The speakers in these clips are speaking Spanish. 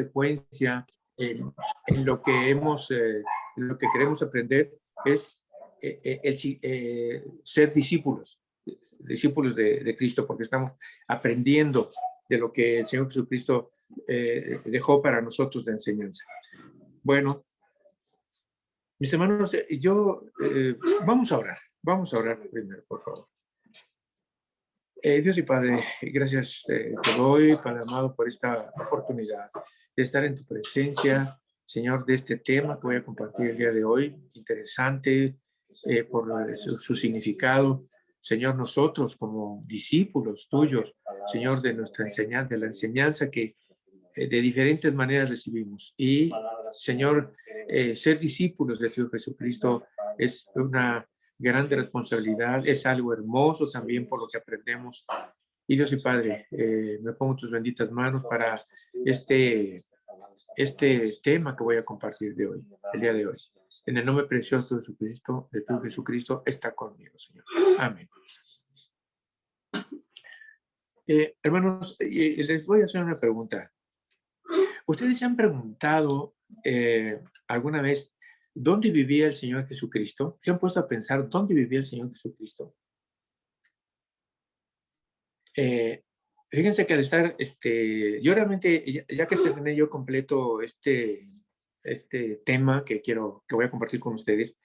consecuencia en lo que en lo que queremos aprender es ser discípulos de Cristo, porque estamos aprendiendo de lo que el Señor Jesucristo dejó para nosotros de enseñanza. Bueno, mis hermanos, vamos a orar primero, por favor. Dios y Padre, gracias te doy, Padre amado, por esta oportunidad de estar en tu presencia, Señor, de este tema que voy a compartir el día de hoy, interesante por su significado. Señor, nosotros como discípulos tuyos, Señor, de nuestra enseñanza, de la enseñanza que de diferentes maneras recibimos. Y, Señor, ser discípulos de tu Jesucristo es una grande responsabilidad, es algo hermoso también por lo que aprendemos. Y Dios y Padre, me pongo en tus benditas manos para este tema que voy a compartir el día de hoy. En el nombre precioso de tu Jesucristo, está conmigo, Señor. Amén. Hermanos, les voy a hacer una pregunta. ¿Ustedes se han preguntado alguna vez dónde vivía el Señor Jesucristo? ¿Se han puesto a pensar dónde vivía el Señor Jesucristo? Fíjense que al estar, yo realmente, ya que terminé yo completo este tema que voy a compartir con ustedes,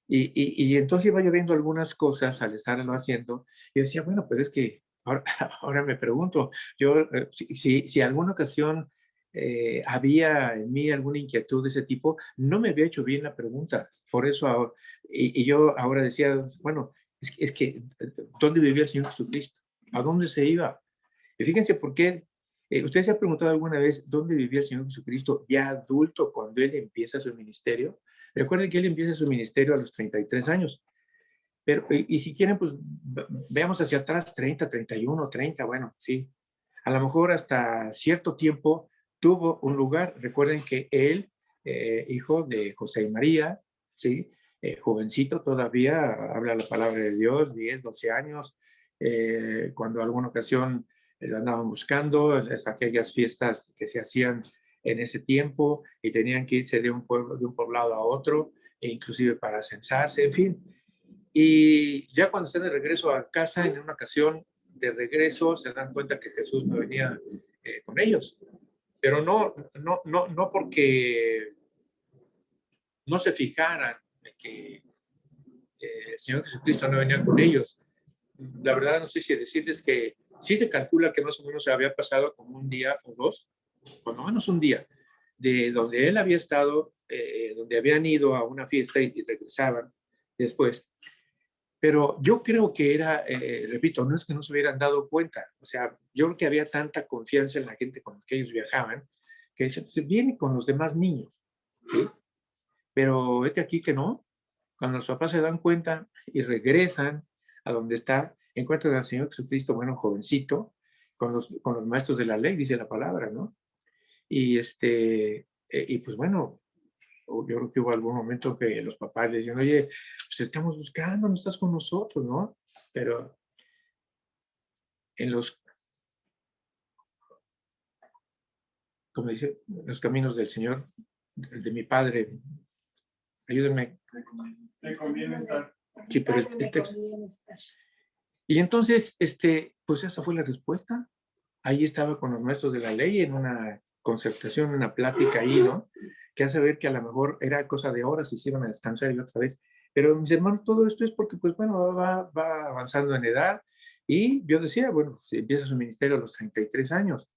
y entonces iba yo viendo algunas cosas al estarlo haciendo, y decía, bueno, pero es que ahora me pregunto, yo, si alguna ocasión había en mí alguna inquietud de ese tipo, no me había hecho bien la pregunta, por eso ahora, y yo ahora decía, bueno, es que, ¿dónde vivía el Señor Jesucristo? ¿A dónde se iba? Y fíjense por qué. ¿Usted se ha preguntado alguna vez dónde vivía el Señor Jesucristo ya adulto cuando Él empieza su ministerio? Recuerden que Él empieza su ministerio a los 33 años. Pero, y si quieren, pues veamos hacia atrás, 30, 31, 30, bueno, sí. A lo mejor hasta cierto tiempo tuvo un lugar. Recuerden que Él, hijo de José y María, ¿sí? Jovencito todavía, habla la palabra de Dios, 10, 12 años, cuando alguna ocasión lo andaban buscando, aquellas fiestas que se hacían en ese tiempo y tenían que irse de un poblado a otro, e inclusive para censarse, en fin. Y ya cuando están de regreso a casa, en una ocasión de regreso, se dan cuenta que Jesús no venía con ellos. Pero no porque no se fijaran en que el Señor Jesucristo no venía con ellos. La verdad, no sé si decirles que sí se calcula que más o menos se había pasado como un día o dos, por lo menos un día, de donde él había estado, donde habían ido a una fiesta y regresaban después. Pero yo creo que era, repito, no es que no se hubieran dado cuenta, o sea, yo creo que había tanta confianza en la gente con la que ellos viajaban, que se viene con los demás niños, ¿sí? Pero es que aquí que no, cuando los papás se dan cuenta y regresan a donde está, encuentran al Señor Jesucristo, bueno, jovencito, con los maestros de la ley, dice la palabra, ¿no? Y, y pues bueno, yo creo que hubo algún momento que los papás le decían, oye, pues estamos buscando, no estás con nosotros, ¿no? Pero en como dice, los caminos del Señor, de mi Padre, ayúdenme. Me conviene estar. Sí, pero el texto. Y entonces, pues esa fue la respuesta. Ahí estaba con los maestros de la ley en una concertación, una plática ahí, ¿no? Que hace ver que a lo mejor era cosa de horas y se iban a descansar y otra vez. Pero mis hermanos, todo esto es porque, pues bueno, va avanzando en edad. Y yo decía, bueno, si empieza su ministerio a los 33 años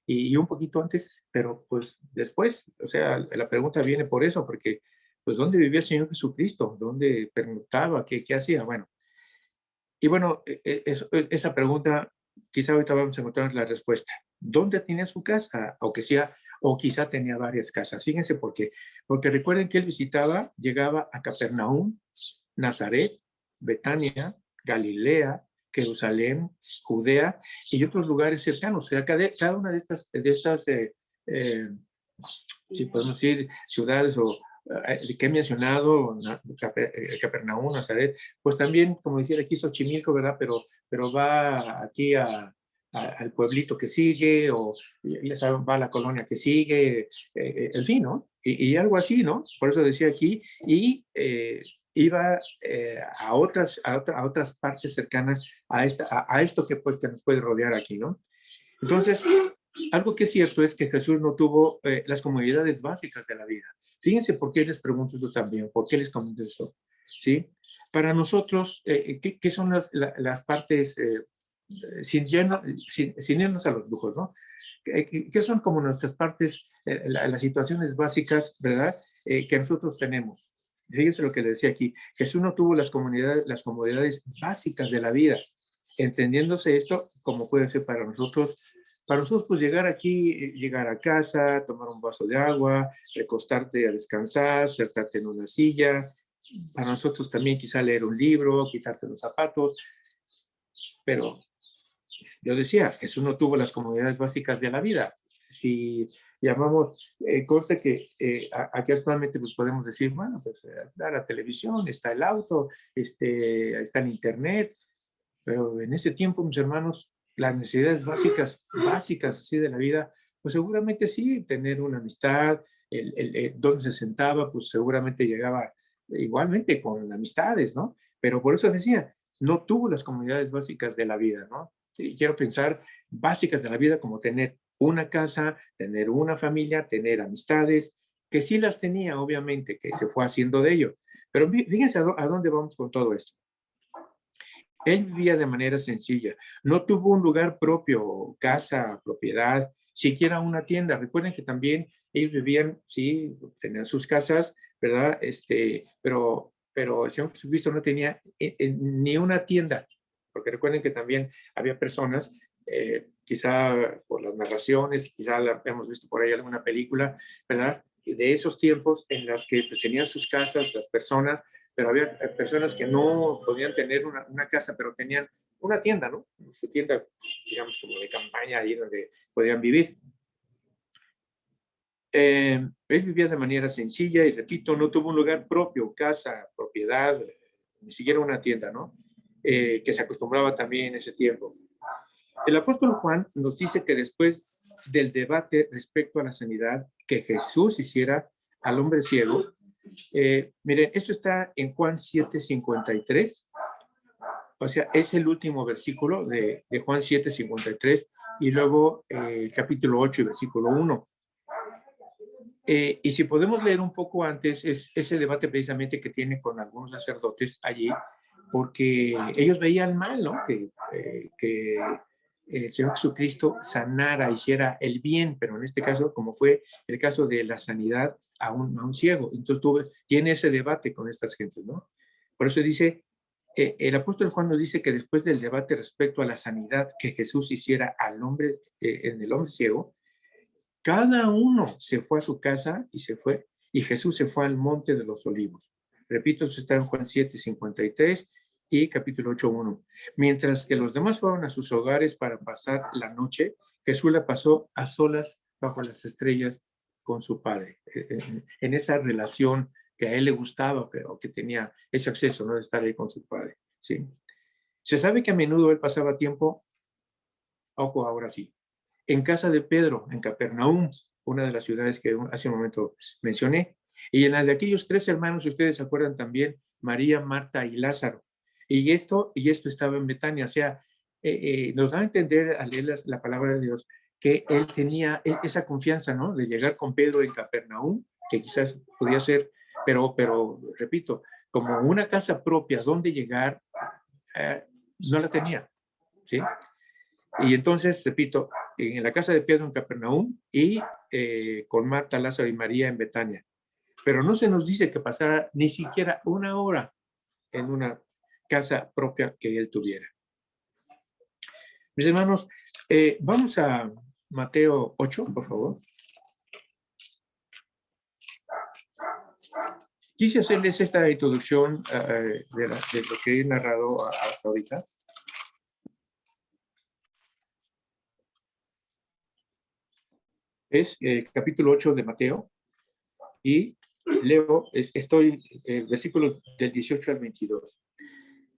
y un poquito antes, pero pues después, o sea, la pregunta viene por eso, porque, pues, ¿dónde vivía el Señor Jesucristo? ¿Dónde pernoctaba? ¿Qué hacía? Bueno, y bueno, esa pregunta, quizá ahorita vamos a encontrar la respuesta. ¿Dónde tenía su casa? O quizá tenía varias casas. Fíjense por qué. Porque recuerden que él visitaba, llegaba a Capernaum, Nazaret, Betania, Galilea, Jerusalén, Judea y otros lugares cercanos. O sea, cada una de estas si podemos decir, ciudades que he mencionado, Capernaum, Nazaret, pues también, como decía aquí, Xochimilco, ¿verdad? Pero va aquí a al pueblito que sigue, o ya saben, va a la colonia que sigue, en fin, ¿no? Y algo así, ¿no? Por eso decía aquí, y iba a otras partes cercanas a esto que, pues, que nos puede rodear aquí, ¿no? Entonces, algo que es cierto es que Jesús no tuvo las comodidades básicas de la vida. Fíjense por qué les pregunto esto también, por qué les comento esto, ¿sí? Para nosotros, ¿qué son las partes, sin irnos a los lujos, ¿no? ¿Qué son como nuestras partes, las situaciones básicas, ¿verdad? Que nosotros tenemos. Fíjense lo que le decía aquí. Jesús no tuvo las comodidades básicas de la vida. Entendiéndose esto, como puede ser para nosotros, pues llegar aquí, llegar a casa, tomar un vaso de agua, recostarte a descansar, sentarte en una silla. Para nosotros también quizá leer un libro, quitarte los zapatos. Pero yo decía, Jesús no tuvo las comodidades básicas de la vida. Si llamamos, conste que aquí actualmente pues podemos decir, bueno, pues está la televisión, está el auto, está el internet, pero en ese tiempo, mis hermanos, las necesidades básicas así de la vida, pues seguramente sí, tener una amistad, donde se sentaba, pues seguramente llegaba igualmente con amistades, ¿no? Pero por eso decía, no tuvo las comunidades básicas de la vida, ¿no? Y quiero pensar básicas de la vida como tener una casa, tener una familia, tener amistades, que sí las tenía, obviamente, que se fue haciendo de ello. Pero fíjense a dónde vamos con todo esto. Él vivía de manera sencilla, no tuvo un lugar propio, casa, propiedad, siquiera una tienda. Recuerden que también ellos vivían, sí, tenían sus casas, ¿verdad? Pero el Señor Jesucristo no tenía ni una tienda, porque recuerden que también había personas, quizá por las narraciones, quizá hemos visto por ahí alguna película, ¿verdad? De esos tiempos en las que pues, tenían sus casas, las personas, pero había personas que no podían tener una casa, pero tenían una tienda, ¿no? Su tienda, digamos, como de campaña, ahí donde podían vivir. Él vivía de manera sencilla y, repito, no tuvo un lugar propio, casa, propiedad, ni siquiera una tienda, ¿no? Que se acostumbraba también en ese tiempo. El apóstol Juan nos dice que después del debate respecto a la sanidad que Jesús hiciera al hombre ciego, miren, esto está en Juan 7:53, o sea, es el último versículo de Juan 7:53 y luego capítulo 8 y versículo 1. Y si podemos leer un poco antes, es ese debate precisamente que tiene con algunos sacerdotes allí, porque ellos veían mal, ¿no? Que el Señor Jesucristo sanara, hiciera el bien, pero en este caso, como fue el caso de la sanidad a un ciego. Entonces tiene ese debate con estas gentes, ¿no? Por eso dice, el apóstol Juan nos dice que después del debate respecto a la sanidad que Jesús hiciera al hombre, en el hombre ciego, cada uno se fue a su casa y Jesús se fue al monte de los olivos. Repito, esto está en Juan 7:53 y capítulo 8:1. Mientras que los demás fueron a sus hogares para pasar la noche, Jesús la pasó a solas bajo las estrellas con su Padre, en esa relación que a él le gustaba o que tenía ese acceso, ¿no? De estar ahí con su Padre, ¿sí? Se sabe que a menudo él pasaba tiempo, ojo, ahora sí, en casa de Pedro, en Capernaum, una de las ciudades que hace un momento mencioné, y en las de aquellos tres hermanos, si ustedes se acuerdan también, María, Marta y Lázaro. Y esto estaba en Betania, o sea, nos da a entender al leer la palabra de Dios que él tenía esa confianza, ¿no? De llegar con Pedro en Capernaum, que quizás podía ser, pero repito, como una casa propia donde llegar, no la tenía, ¿sí? Y entonces, repito, en la casa de Pedro en Capernaum y con Marta, Lázaro y María en Betania. Pero no se nos dice que pasara ni siquiera una hora en una casa propia que él tuviera. Mis hermanos, vamos a Mateo 8, por favor. Quise hacerles esta introducción de lo que he narrado hasta ahorita. Es capítulo 8 de Mateo y leo, versículos del 18 al 22.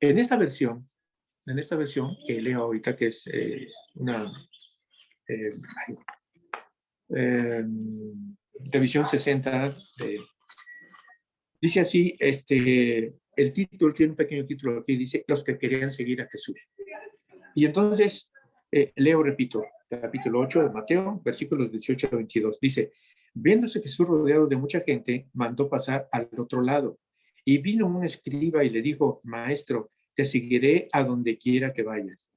En esta versión que leo ahorita, que es una eh, eh, revisión 60. Dice así, el título, tiene un pequeño título aquí, dice, los que querían seguir a Jesús. Y entonces, leo, repito, capítulo 8 de Mateo, versículos 18 a 22. Dice, viéndose Jesús rodeado de mucha gente, mandó pasar al otro lado. Y vino un escriba y le dijo, maestro, te seguiré a donde quiera que vayas.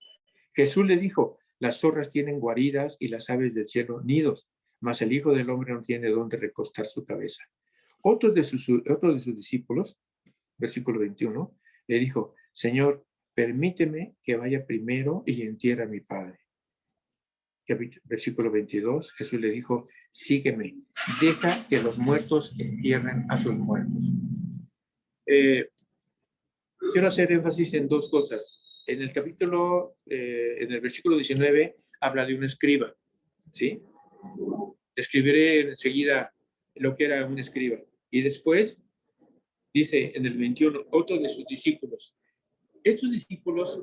Jesús le dijo, las zorras tienen guaridas y las aves del cielo nidos, mas el Hijo del Hombre no tiene dónde recostar su cabeza. Otro de sus discípulos, versículo 21, le dijo, Señor, permíteme que vaya primero y entierre a mi padre. Versículo 22, Jesús le dijo, sígueme, deja que los muertos entierren a sus muertos. Quiero hacer énfasis en dos cosas. En el capítulo, en el versículo 19, habla de un escriba, ¿sí? Describiré enseguida lo que era un escriba. Y después, dice en el 21, otro de sus discípulos. Estos discípulos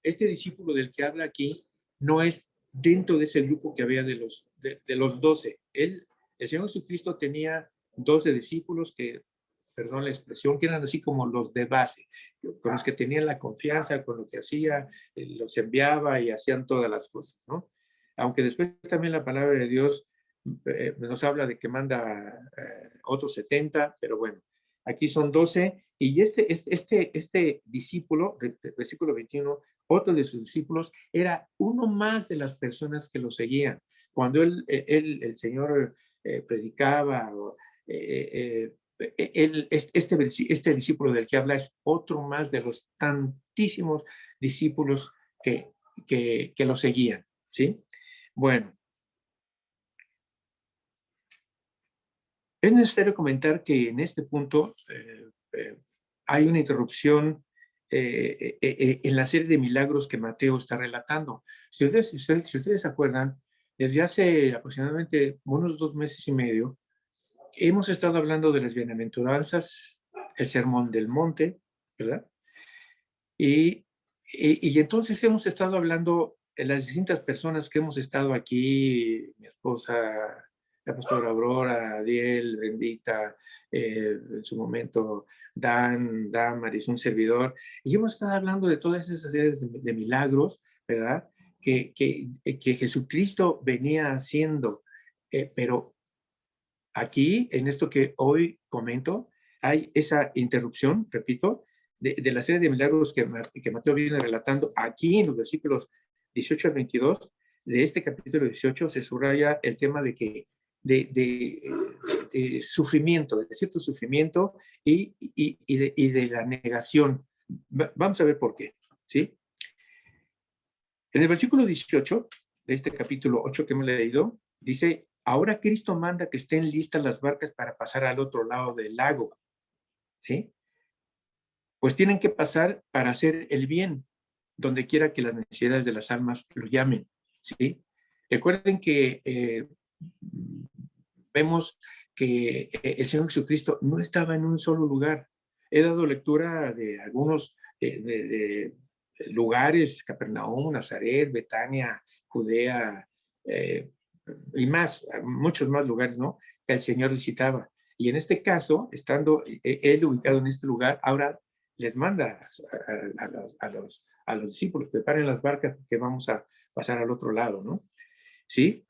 este discípulo del que habla aquí, no es dentro de ese grupo que había de los 12. El Señor Jesucristo tenía 12 discípulos que, perdón la expresión, que eran así como los de base, con los que tenían la confianza, con lo que hacía, los enviaba y hacían todas las cosas, ¿no? Aunque después también la palabra de Dios nos habla de que manda otros 70, pero bueno, aquí son 12, y este discípulo, versículo 21, otro de sus discípulos, era uno más de las personas que lo seguían. Cuando el Señor predicaba, este discípulo del que habla es otro más de los tantísimos discípulos que lo seguían, ¿sí? Bueno, es necesario comentar que en este punto hay una interrupción en la serie de milagros que Mateo está relatando. Si ustedes se acuerdan, desde hace aproximadamente unos 2 meses y medio, hemos estado hablando de las bienaventuranzas, el sermón del monte, ¿verdad? Y entonces hemos estado hablando de las distintas personas que hemos estado aquí, mi esposa, la pastora Aurora, Adiel, Bendita, en su momento Dan, Damaris, un servidor, y hemos estado hablando de todas esas series de milagros, ¿verdad? Que Jesucristo venía haciendo, pero aquí, en esto que hoy comento, hay esa interrupción, repito, de la serie de milagros que Mateo viene relatando. Aquí en los versículos 18 al 22 de este capítulo 18 se subraya el tema de que de sufrimiento, de cierto sufrimiento y de la negación. Vamos a ver por qué, ¿sí? En el versículo 18 de este capítulo 8 que hemos leído, dice, ahora Cristo manda que estén listas las barcas para pasar al otro lado del lago, ¿sí? Pues tienen que pasar para hacer el bien, donde quiera que las necesidades de las almas lo llamen, ¿sí? Recuerden que vemos que el Señor Jesucristo no estaba en un solo lugar. He dado lectura de algunos de lugares, Capernaum, Nazaret, Betania, Judea, y más, muchos más lugares, ¿no? Que el Señor visitaba. Y en este caso, estando él ubicado en este lugar, ahora les manda a los discípulos, preparen las barcas que vamos a pasar al otro lado, ¿no? ¿Sí?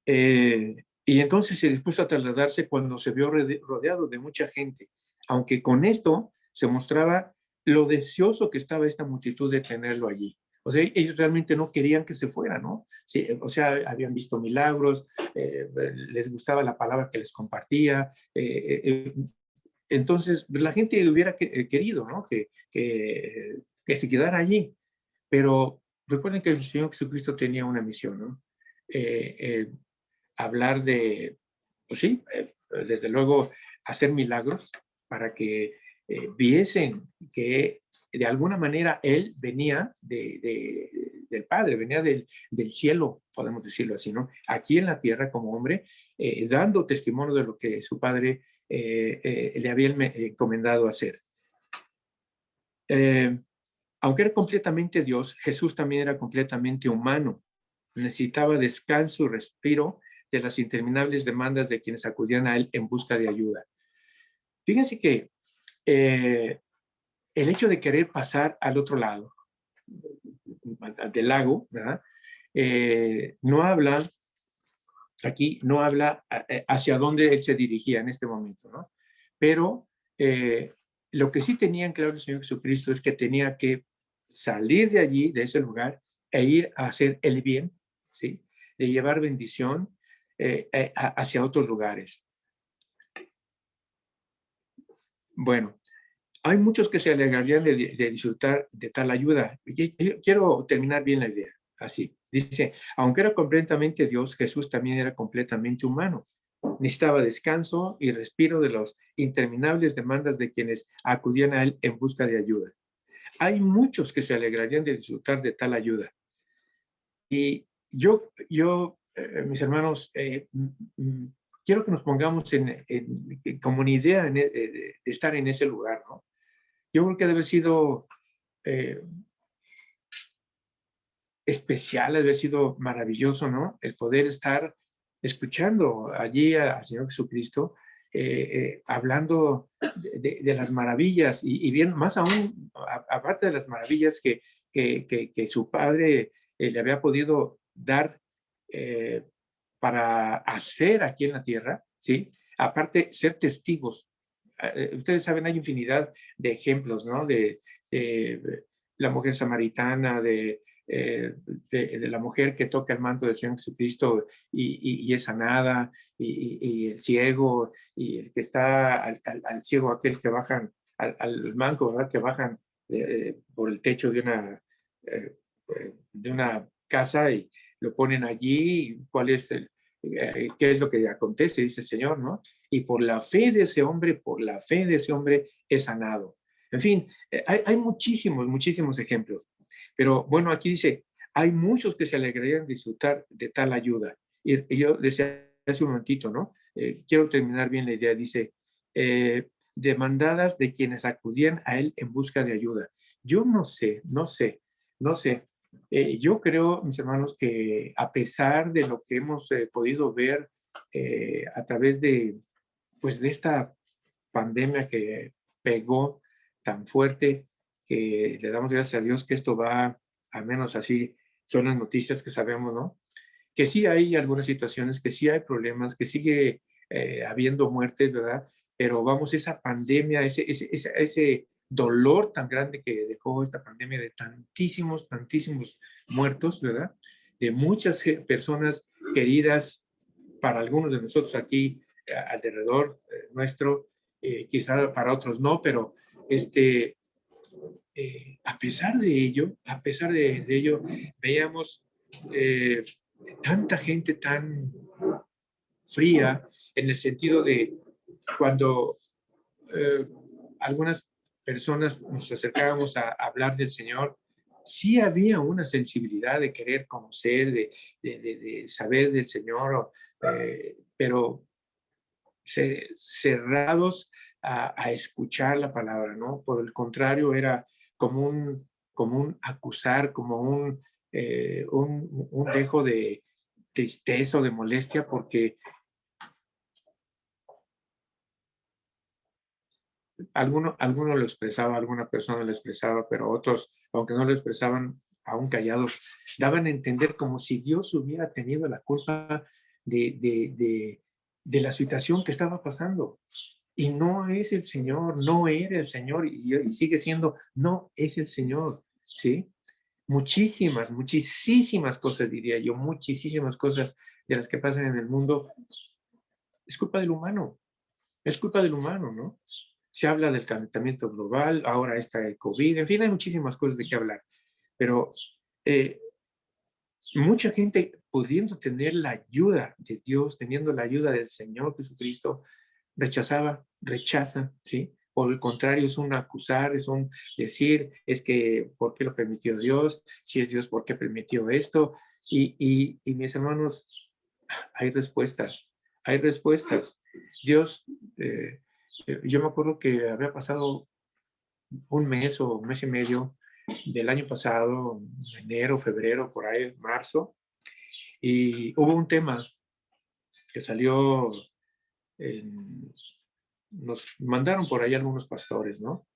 Y entonces se dispuso a trasladarse cuando se vio rodeado de mucha gente, aunque con esto se mostraba lo deseoso que estaba esta multitud de tenerlo allí. O sea, ellos realmente no querían que se fuera, ¿no? Sí, o sea, habían visto milagros, les gustaba la palabra que les compartía. Entonces, la gente hubiera querido, ¿no? Que se quedara allí. Pero recuerden que el Señor Jesucristo tenía una misión, ¿no? Hablar de, pues sí, desde luego hacer milagros para que viesen que de alguna manera Él venía del Padre, venía del cielo, podemos decirlo así, ¿no? Aquí en la tierra como hombre, dando testimonio de lo que su Padre le había encomendado hacer. Aunque era completamente Dios, Jesús también era completamente humano. Necesitaba descanso y respiro de las interminables demandas de quienes acudían a él en busca de ayuda. Fíjense que eh, el hecho de querer pasar al otro lado del lago, ¿verdad? No habla, aquí no habla hacia dónde él se dirigía en este momento, ¿no? Pero lo que sí tenía en claro el Señor Jesucristo es que tenía que salir de allí, de ese lugar, e ir a hacer el bien, ¿sí? De llevar bendición hacia otros lugares. Bueno, hay muchos que se alegrarían de disfrutar de tal ayuda. Quiero terminar bien la idea, así. Dice, aunque era completamente Dios, Jesús también era completamente humano. Necesitaba descanso y respiro de las interminables demandas de quienes acudían a él en busca de ayuda. Hay muchos que se alegrarían de disfrutar de tal ayuda. Y mis hermanos, quiero que nos pongamos como una idea de estar en ese lugar, ¿no? Yo creo que debe haber sido eh, especial, debe haber sido maravilloso, ¿no? El poder estar escuchando allí al Señor Jesucristo, hablando de las maravillas y bien, más aún, aparte de las maravillas que su padre le había podido dar eh, para hacer aquí en la tierra, ¿sí? Aparte, ser testigos. Ustedes saben, hay infinidad de ejemplos, ¿no? De la mujer samaritana, de la mujer que toca el manto del Señor Jesucristo y es sanada, y el ciego, y el que está al ciego, aquel que bajan, al manco, ¿verdad? Que bajan por el techo eh, de una casa y lo ponen allí, cuál es qué es lo que acontece, dice el Señor, ¿no? Y por la fe de ese hombre, por la fe de ese hombre es sanado. En fin, hay muchísimos, muchísimos ejemplos. Pero bueno, aquí dice, hay muchos que se alegrarían de disfrutar de tal ayuda. Y yo decía hace un momentito, ¿no? Quiero terminar bien la idea. Dice, demandadas de quienes acudían a él en busca de ayuda. Yo no sé. Yo creo, mis hermanos, que a pesar de lo que hemos podido ver a través pues, de esta pandemia que pegó tan fuerte, que le damos gracias a Dios que esto va, al menos así son las noticias que sabemos, ¿no? Que sí hay algunas situaciones, que sí hay problemas, que sigue habiendo muertes, ¿verdad? Pero vamos, esa pandemia, ese dolor tan grande que dejó esta pandemia de tantísimos, tantísimos muertos, ¿verdad? De muchas personas queridas para algunos de nosotros aquí alrededor nuestro, quizá para otros no, pero a pesar de ello, veíamos eh, tanta gente tan fría en el sentido de cuando eh, algunas personas nos acercábamos a hablar del Señor, sí había una sensibilidad de querer conocer, de saber del Señor, pero cerrados a escuchar la palabra, ¿no? Por el contrario, era como un acusar, como un dejo de tristeza o de molestia, porque alguno lo expresaba, alguna persona lo expresaba, pero otros, aunque no lo expresaban, aún callados, daban a entender como si Dios hubiera tenido la culpa de la situación que estaba pasando. Y no es el Señor, no era el Señor y sigue siendo, no es el Señor, ¿sí? Muchísimas, muchísimas cosas, diría yo, muchísimas cosas de las que pasan en el mundo, es culpa del humano, es culpa del humano, ¿no? Se habla del calentamiento global, ahora está el COVID, en fin, hay muchísimas cosas de qué hablar, pero eh, mucha gente pudiendo tener la ayuda de Dios, teniendo la ayuda del Señor Jesucristo, rechaza, ¿sí? Por el contrario, es un acusar, es un decir, es que, ¿por qué lo permitió Dios? Si es Dios, ¿por qué permitió esto? Y mis hermanos, hay respuestas, hay respuestas. Dios, yo me acuerdo que había pasado un mes o un mes y medio del año pasado, enero, febrero, por ahí, marzo, y hubo un tema que salió, nos mandaron por ahí algunos pastores, ¿no?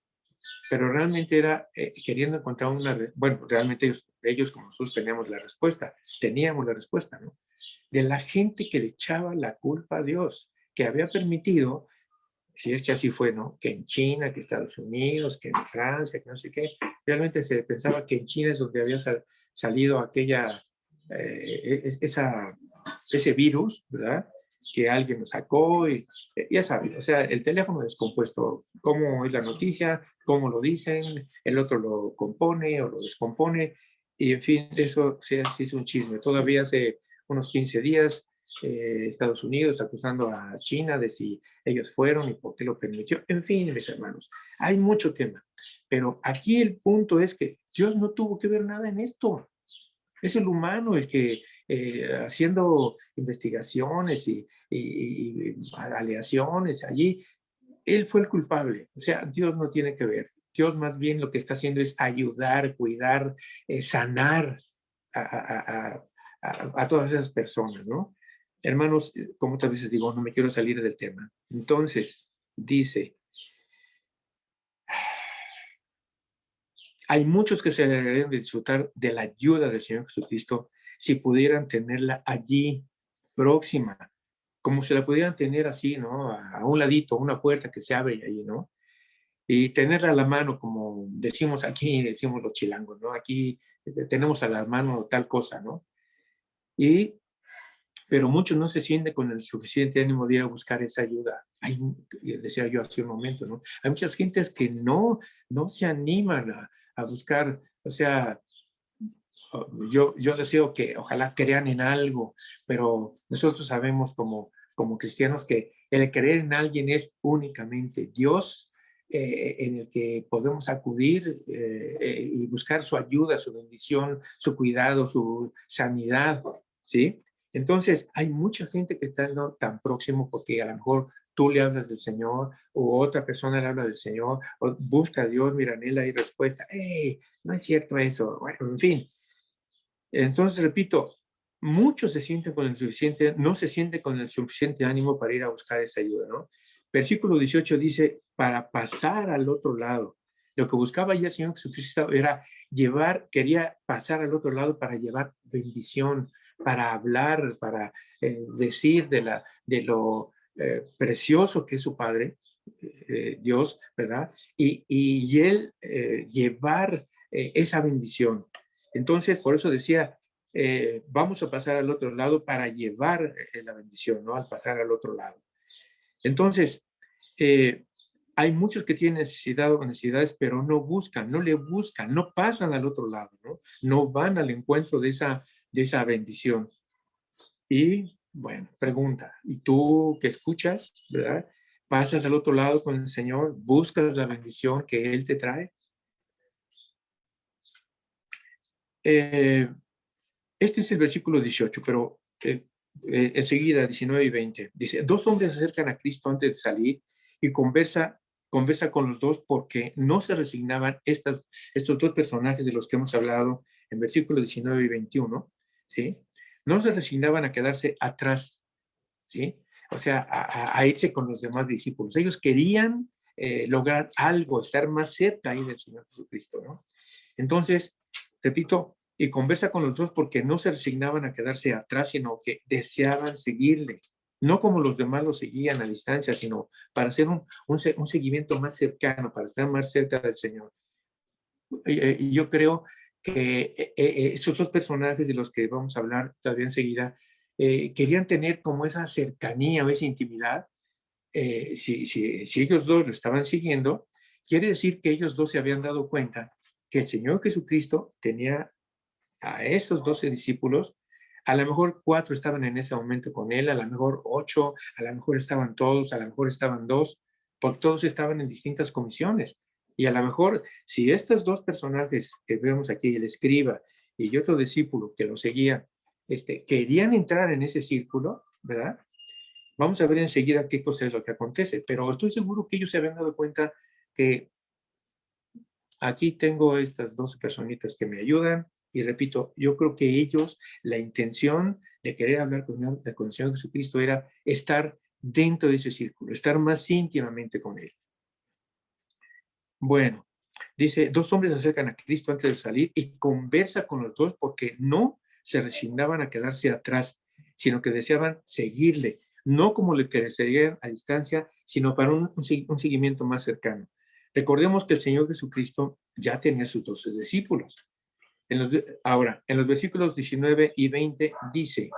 Pero realmente era queriendo encontrar bueno, realmente ellos como nosotros teníamos la respuesta, ¿no? De la gente que le echaba la culpa a Dios, que había permitido, si es que así fue, ¿no? Que en China, que Estados Unidos, que en Francia, que no sé qué, realmente se pensaba que en China es donde había salido aquella, ese virus, ¿verdad? Que alguien lo sacó y ya saben, o sea, el teléfono descompuesto, cómo es la noticia, cómo lo dicen, el otro lo compone o lo descompone, y en fin, eso sí es un chisme. Todavía hace unos 15 días, Estados Unidos acusando a China de si ellos fueron y por qué lo permitió. En fin, mis hermanos, hay mucho tema, pero aquí el punto es que Dios no tuvo que ver nada en esto. Es el humano el que haciendo investigaciones y aleaciones allí, él fue el culpable. O sea, Dios no tiene que ver. Dios más bien lo que está haciendo es ayudar, cuidar, sanar a, a, a, a todas esas personas, ¿no? Hermanos, como otras veces digo, no me quiero salir del tema. Entonces, dice, hay muchos que se alegrarían de disfrutar de la ayuda del Señor Jesucristo si pudieran tenerla allí, próxima, como se la pudieran tener así, ¿no? A un ladito, una puerta que se abre ahí, ¿no? Y tenerla a la mano, como decimos aquí, decimos los chilangos, ¿no? Aquí tenemos a la mano tal cosa, ¿no? Pero muchos no se sienten con el suficiente ánimo de ir a buscar esa ayuda. Decía yo hace un momento, ¿no? Hay muchas gentes que no se animan a buscar, o sea, yo deseo que ojalá crean en algo, pero nosotros sabemos como cristianos que el creer en alguien es únicamente Dios, en el que podemos acudir y buscar su ayuda, su bendición, su cuidado, su sanidad, ¿sí? Entonces, hay mucha gente que está no tan próximo porque a lo mejor tú le hablas del Señor o otra persona le habla del Señor o busca a Dios, mira, en él hay respuesta. ¡Hey! No es cierto eso. Bueno, en fin. Entonces, repito, muchos se sienten con el suficiente, no se sienten con el suficiente ánimo para ir a buscar esa ayuda, ¿no? Versículo 18 dice, para pasar al otro lado. Lo que buscaba ya el Señor Jesucristo era quería pasar al otro lado para llevar bendición, para hablar, para decir de lo precioso que es su Padre, Dios, ¿verdad? Y él llevar esa bendición. Entonces, por eso decía, vamos a pasar al otro lado para llevar la bendición, ¿no? Al pasar al otro lado. Entonces, eh, hay muchos que tienen necesidad o necesidades, pero no buscan, no le buscan, no pasan al otro lado, ¿no? No van al encuentro de esa bendición. Y, bueno, pregunta, ¿y tú que escuchas, verdad? ¿Pasas al otro lado con el Señor? ¿Buscas la bendición que Él te trae? Eh, Este es el versículo 18, pero enseguida 19 y 20. Dice, dos hombres se acercan a Cristo antes de salir y conversa con los dos porque no se resignaban estos dos personajes de los que hemos hablado en versículos 19 y 21, ¿sí? No se resignaban a quedarse atrás, ¿sí? O sea, a irse con los demás discípulos. Ellos querían lograr algo, estar más cerca ahí del Señor Jesucristo, ¿no? Entonces, repito, y conversa con los dos porque no se resignaban a quedarse atrás, sino que deseaban seguirle. No como los demás lo seguían a distancia, sino para hacer un seguimiento más cercano, para estar más cerca del Señor. Y yo creo que estos dos personajes de los que vamos a hablar todavía enseguida, querían tener como esa cercanía o esa intimidad. Si ellos dos lo estaban siguiendo, quiere decir que ellos dos se habían dado cuenta que el Señor Jesucristo tenía a esos 12 discípulos, a lo mejor 4 estaban en ese momento con él, a lo mejor 8, a lo mejor estaban todos, a lo mejor estaban 2, porque todos estaban en distintas comisiones. Y a lo mejor, si estos dos personajes que vemos aquí, el escriba y otro discípulo que lo seguía, querían entrar en ese círculo, ¿verdad? Vamos a ver enseguida qué cosa es lo que acontece, pero estoy seguro que ellos se habían dado cuenta que aquí tengo estas 12 personitas que me ayudan y repito, yo creo que ellos, la intención de querer hablar con el Señor Jesucristo era estar dentro de ese círculo, estar más íntimamente con Él. Bueno, dice, 2 hombres se acercan a Cristo antes de salir y conversa con los dos porque no se resignaban a quedarse atrás, sino que deseaban seguirle, no como le que seguían a distancia, sino para un seguimiento más cercano. Recordemos que el Señor Jesucristo ya tenía sus 12 discípulos. Ahora, en los versículos 19 y 20 dice,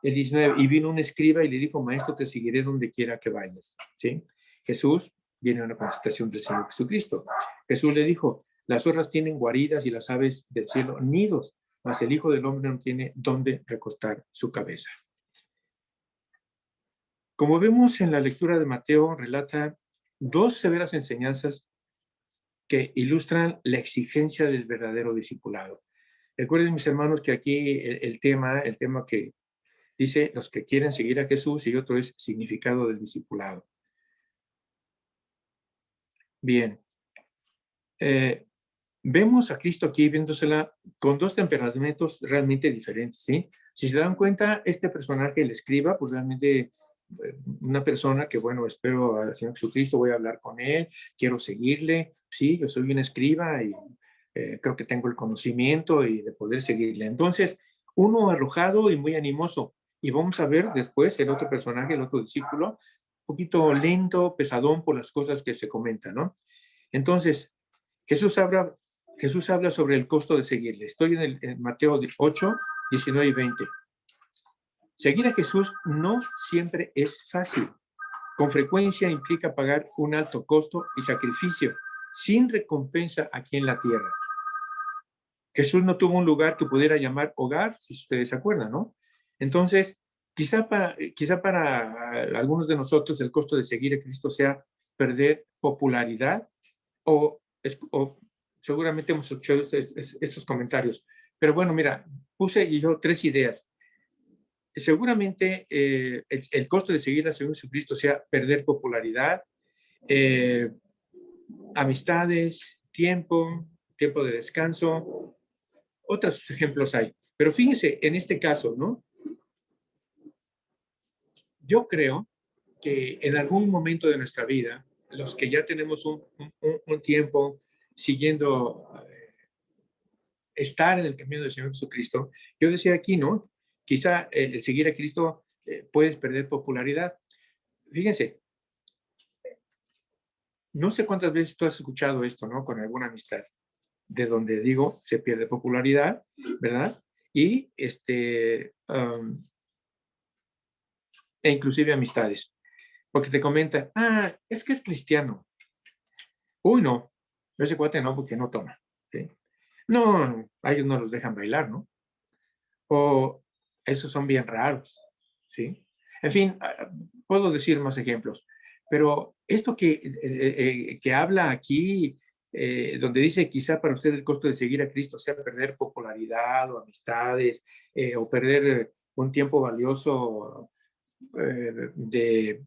el 19, y vino un escriba y le dijo, maestro, te seguiré donde quiera que vayas. ¿Sí? Jesús, viene una contestación del Señor Jesucristo. Jesús le dijo, las zorras tienen guaridas y las aves del cielo nidos, mas el Hijo del Hombre no tiene dónde recostar su cabeza. Como vemos en la lectura de Mateo, relata 2 severas enseñanzas que ilustran la exigencia del verdadero discipulado. Recuerden, mis hermanos, que aquí el tema que dice los que quieren seguir a Jesús y otro es significado del discipulado. Bien, vemos a Cristo aquí viéndosela con 2 temperamentos realmente diferentes, ¿sí? Si se dan cuenta, este personaje, el escriba, pues realmente una persona que, bueno, espero al Señor Jesucristo, voy a hablar con Él, quiero seguirle, sí, yo soy un escriba y creo que tengo el conocimiento y de poder seguirle. Entonces, uno arrojado y muy animoso. Y vamos a ver después el otro personaje, el otro discípulo, un poquito lento, pesadón por las cosas que se comentan, ¿no? Entonces, Jesús habla sobre el costo de seguirle. Estoy en Mateo 8, 19 y 20. Seguir a Jesús no siempre es fácil. Con frecuencia implica pagar un alto costo y sacrificio, sin recompensa aquí en la tierra. Jesús no tuvo un lugar que pudiera llamar hogar, si ustedes se acuerdan, ¿no? Entonces, quizá para algunos de nosotros el costo de seguir a Cristo sea perder popularidad o seguramente hemos escuchado estos comentarios. Pero bueno, mira, puse yo 3 ideas. Seguramente el costo de seguir al Señor Jesucristo sea perder popularidad, amistades, tiempo de descanso. Otros ejemplos hay. Pero fíjense, en este caso, ¿no? Yo creo que en algún momento de nuestra vida, los que ya tenemos un tiempo siguiendo estar en el camino del Señor Jesucristo, yo decía aquí, ¿no? Quizá el seguir a Cristo puedes perder popularidad. Fíjense, no sé cuántas veces tú has escuchado esto, ¿no? Con alguna amistad, de donde digo, se pierde popularidad, ¿verdad? Y e inclusive amistades, porque te comentan, es que es cristiano. Uy, no, ese cuate no, porque no toma. ¿Sí? No, a ellos no los dejan bailar, ¿no? O esos son bien raros, ¿sí? En fin, puedo decir más ejemplos, pero esto que habla aquí, donde dice quizá para usted el costo de seguir a Cristo sea perder popularidad o amistades o perder un tiempo valioso de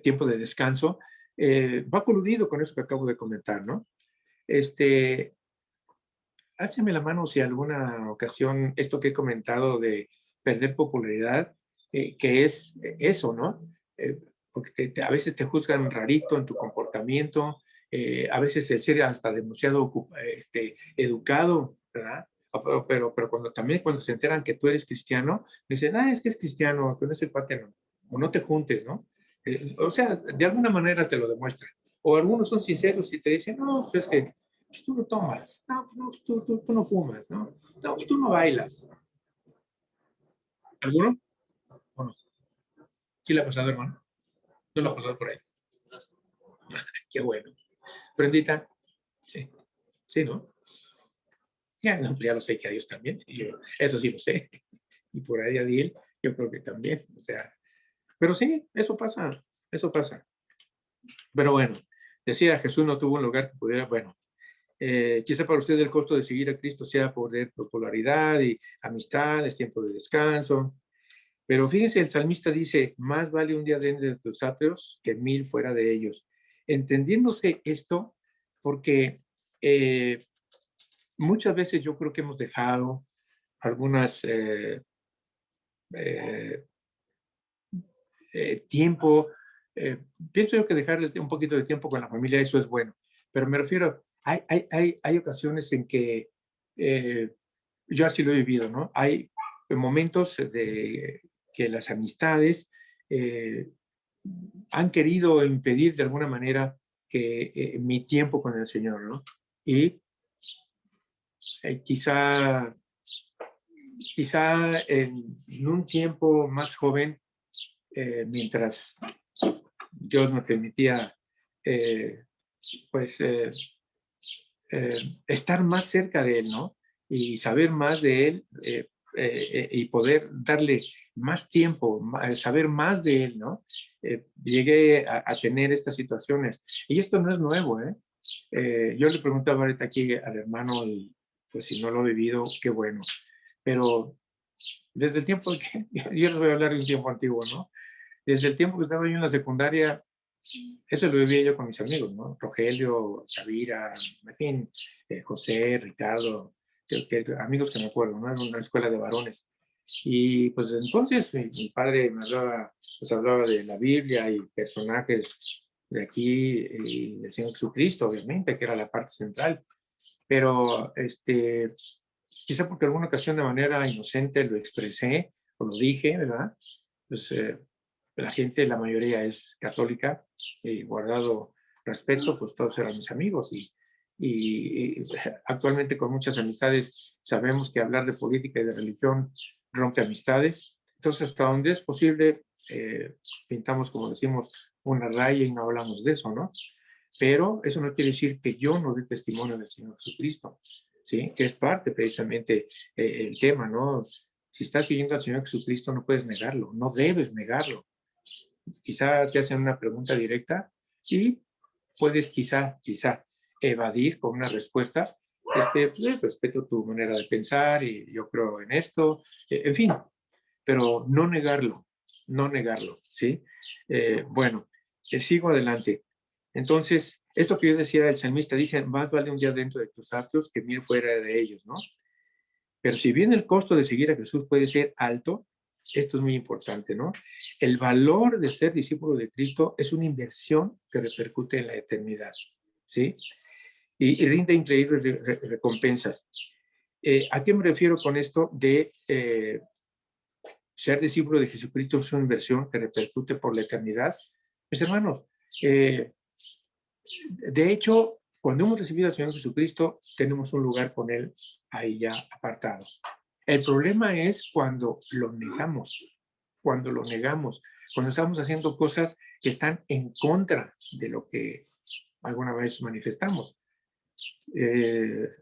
tiempo de descanso, va coludido con eso que acabo de comentar, ¿no? Álceme la mano si alguna ocasión esto que he comentado de perder popularidad, que es eso, ¿no? Porque a veces te juzgan rarito en tu comportamiento, a veces el ser hasta demasiado educado, ¿verdad? Pero cuando se enteran que tú eres cristiano, dicen, es que es cristiano, con ese cuate no, o no te juntes, ¿no? O sea, de alguna manera te lo demuestran. O algunos son sinceros y te dicen, no, pues es que pues tú no tomas, no, pues tú no fumas, ¿no? No, pues tú no bailas. ¿Alguno? ¿O no? ¿Sí le ha pasado, hermano? ¿No lo ha pasado por ahí? Qué bueno. Prendita, sí, sí, ¿no? Ya, no, pues ya lo sé que a Dios también, y yo, eso sí lo sé. Y por ahí a Diel, yo creo que también, o sea, pero sí, eso pasa, eso pasa. Pero bueno, decía, Jesús no tuvo un lugar que pudiera, bueno, quizá para usted el costo de seguir a Cristo sea poder popularidad y amistades, tiempo de descanso. Pero fíjense, el salmista dice, más vale un día dentro de tus atrios que 1000 fuera de ellos. Entendiéndose esto, porque eh, muchas veces yo creo que hemos dejado algunas eh, tiempo. eh, Pienso yo que dejarle un poquito de tiempo con la familia, eso es bueno. Pero me refiero, hay ocasiones en que yo así lo he vivido, ¿no? Hay momentos de que las amistades eh, han querido impedir de alguna manera que mi tiempo con el Señor, ¿no? Y quizá, quizá en un tiempo más joven, mientras Dios me permitía, eh, pues, estar más cerca de Él, ¿no? Y saber más de Él y poder darle más tiempo, saber más de Él, ¿no? Llegué a tener estas situaciones. Y esto no es nuevo, ¿eh? Yo le preguntaba ahorita aquí al hermano y pues si no lo he vivido, qué bueno. Pero desde el tiempo que, yo les voy a hablar de un tiempo antiguo, ¿no? Desde el tiempo que estaba yo en la secundaria, eso lo vivía yo con mis amigos, ¿no? Rogelio, Chavira, en fin, José, Ricardo, amigos que me acuerdo, ¿no? En una escuela de varones. Y pues entonces mi padre me hablaba, pues hablaba de la Biblia y personajes de aquí y del Señor Jesucristo, obviamente, que era la parte central. Pero quizá porque alguna ocasión de manera inocente lo expresé o lo dije, ¿verdad? Pues la gente, la mayoría es católica y guardado respeto, pues todos eran mis amigos y actualmente con muchas amistades sabemos que hablar de política y de religión rompe amistades. Entonces, hasta donde es posible, pintamos, como decimos, una raya y no hablamos de eso, ¿no? Pero eso no quiere decir que yo no dé testimonio del Señor Jesucristo, ¿sí? Que es parte precisamente el tema, ¿no? Si estás siguiendo al Señor Jesucristo, no puedes negarlo, no debes negarlo. Quizá te hacen una pregunta directa y puedes quizá evadir con una respuesta. Pues, respeto tu manera de pensar y yo creo en esto, en fin, pero no negarlo, no negarlo, ¿sí? Bueno, sigo adelante. Entonces, esto que yo decía, el salmista dice, más vale un día dentro de tus atrios que mil fuera de ellos, ¿no? Pero si bien el costo de seguir a Jesús puede ser alto, esto es muy importante, ¿no? El valor de ser discípulo de Cristo es una inversión que repercute en la eternidad, ¿sí? Y rinde increíbles recompensas. ¿A qué me refiero con esto de ser discípulo de Jesucristo es una inversión que repercute por la eternidad? Mis hermanos, eh, de hecho, cuando hemos recibido al Señor Jesucristo, tenemos un lugar con Él ahí ya apartado. El problema es cuando lo negamos, cuando lo negamos, cuando estamos haciendo cosas que están en contra de lo que alguna vez manifestamos.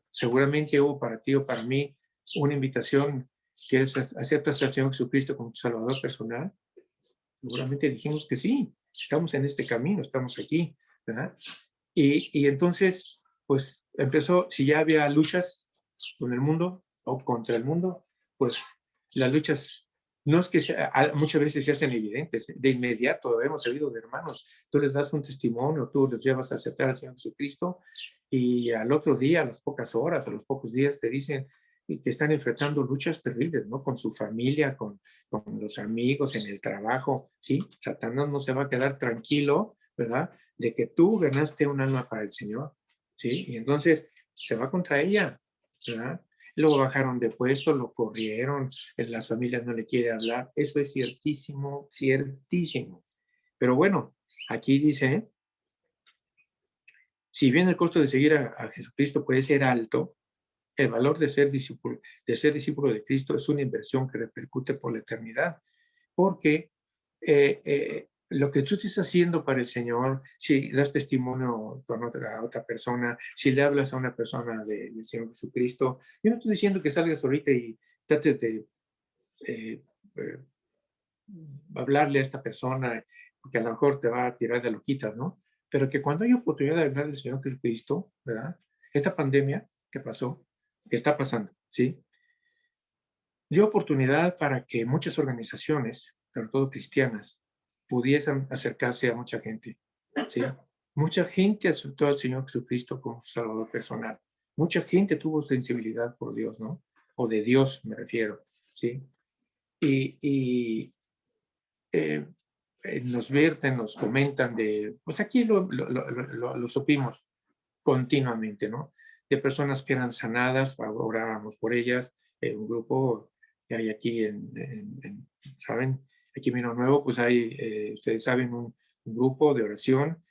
Seguramente hubo para ti o para mí una invitación que aceptas al Señor Jesucristo como tu Salvador personal. Seguramente dijimos que sí, estamos en este camino, estamos aquí, ¿verdad? Y entonces, pues empezó, si ya había luchas con el mundo o contra el mundo, pues las luchas no es que muchas veces se hacen evidentes, de inmediato hemos sabido de hermanos, tú les das un testimonio, tú los llevas a aceptar al Señor Jesucristo y al otro día, a las pocas horas, a los pocos días te dicen que están enfrentando luchas terribles, ¿no? Con su familia, con los amigos, en el trabajo, ¿sí? Satanás no se va a quedar tranquilo, ¿verdad? De que tú ganaste un alma para el Señor, ¿sí? Y entonces se va contra ella, ¿verdad? Lo bajaron de puesto, lo corrieron, en las familias no le quiere hablar. Eso es ciertísimo, ciertísimo. Pero bueno, aquí dice, si bien el costo de seguir a Jesucristo puede ser alto, el valor de ser discípulo de Cristo es una inversión que repercute por la eternidad, porque lo que tú estés haciendo para el Señor, si das testimonio con a otra persona, si le hablas a una persona del Señor Jesucristo, yo no estoy diciendo que salgas ahorita y trates de eh, eh, hablarle a esta persona, porque a lo mejor te va a tirar de loquitas, ¿no? Pero que cuando hay oportunidad de hablar del Señor Jesucristo, ¿verdad? Esta pandemia que pasó, que está pasando, ¿sí? Dio oportunidad para que muchas organizaciones, sobre todo cristianas, pudiesen acercarse a mucha gente, ¿sí? Mucha gente aceptó al Señor Jesucristo como su Salvador personal. Mucha gente tuvo sensibilidad por Dios, ¿no? O de Dios me refiero, ¿sí? Y nos vierten, nos comentan de, pues aquí lo supimos continuamente, ¿no? De personas que eran sanadas, orábamos por ellas, un grupo que hay aquí ¿saben? Aquí en Vino Nuevo, pues hay, ustedes saben, un grupo de oración,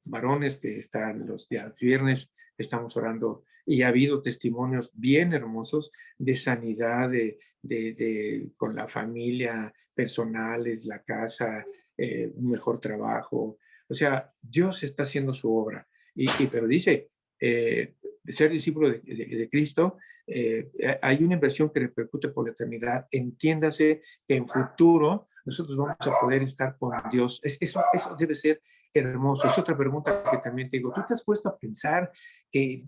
varones que están los días viernes, estamos orando y ha habido testimonios bien hermosos de sanidad, con la familia, personales, la casa, un mejor trabajo. O sea, Dios está haciendo su obra. Pero dice, ser discípulo de Cristo, hay una inversión que repercute por la eternidad. Entiéndase que en futuro nosotros vamos a poder estar con Dios. Eso debe ser hermoso. Es otra pregunta que también te digo. ¿Tú te has puesto a pensar que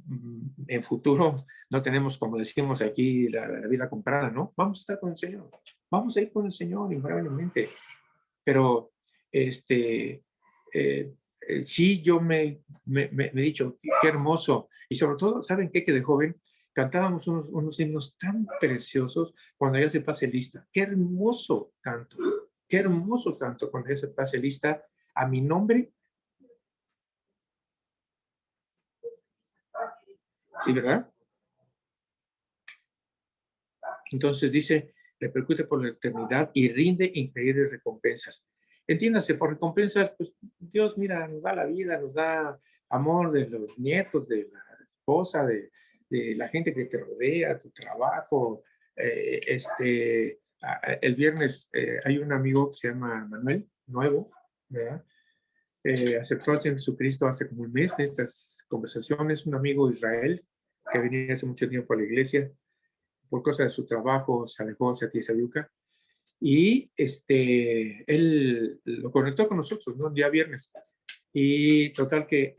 en futuro no tenemos, como decimos aquí, la vida comprada, ¿no? Vamos a estar con el Señor. Vamos a ir con el Señor, invariablemente. Pero, sí, yo me he dicho, qué hermoso. Y sobre todo, ¿saben qué? Que de joven cantábamos unos himnos tan preciosos cuando ya se pase lista. Qué hermoso canto cuando ya se pase lista a mi nombre. Sí, ¿verdad? Entonces dice, repercute por la eternidad y rinde increíbles recompensas. Entiéndase, por recompensas, pues Dios, mira, nos da la vida, nos da amor de los nietos, de la esposa, de la gente que te rodea, tu trabajo. El viernes hay un amigo que se llama Manuel, nuevo, ¿verdad? Aceptó al Señor Jesucristo hace como un mes en estas conversaciones, un amigo de Israel que venía hace mucho tiempo a la iglesia, por causa de su trabajo se alejó hacia Tizayuca y él lo conectó con nosotros, ¿no? El día viernes. Y total que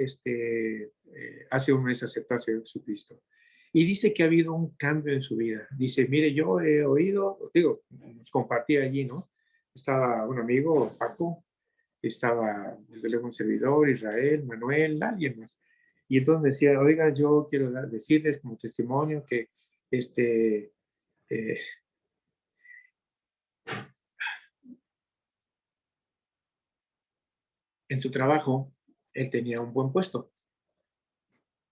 hace un mes aceptó a Jesucristo. Y dice que ha habido un cambio en su vida. Dice, mire, yo he oído, digo, nos compartí allí, ¿no? Estaba un amigo, Paco, estaba desde luego un servidor, Israel, Manuel, alguien más. Y entonces decía, oiga, yo quiero decirles como testimonio que eh, en su trabajo él tenía un buen puesto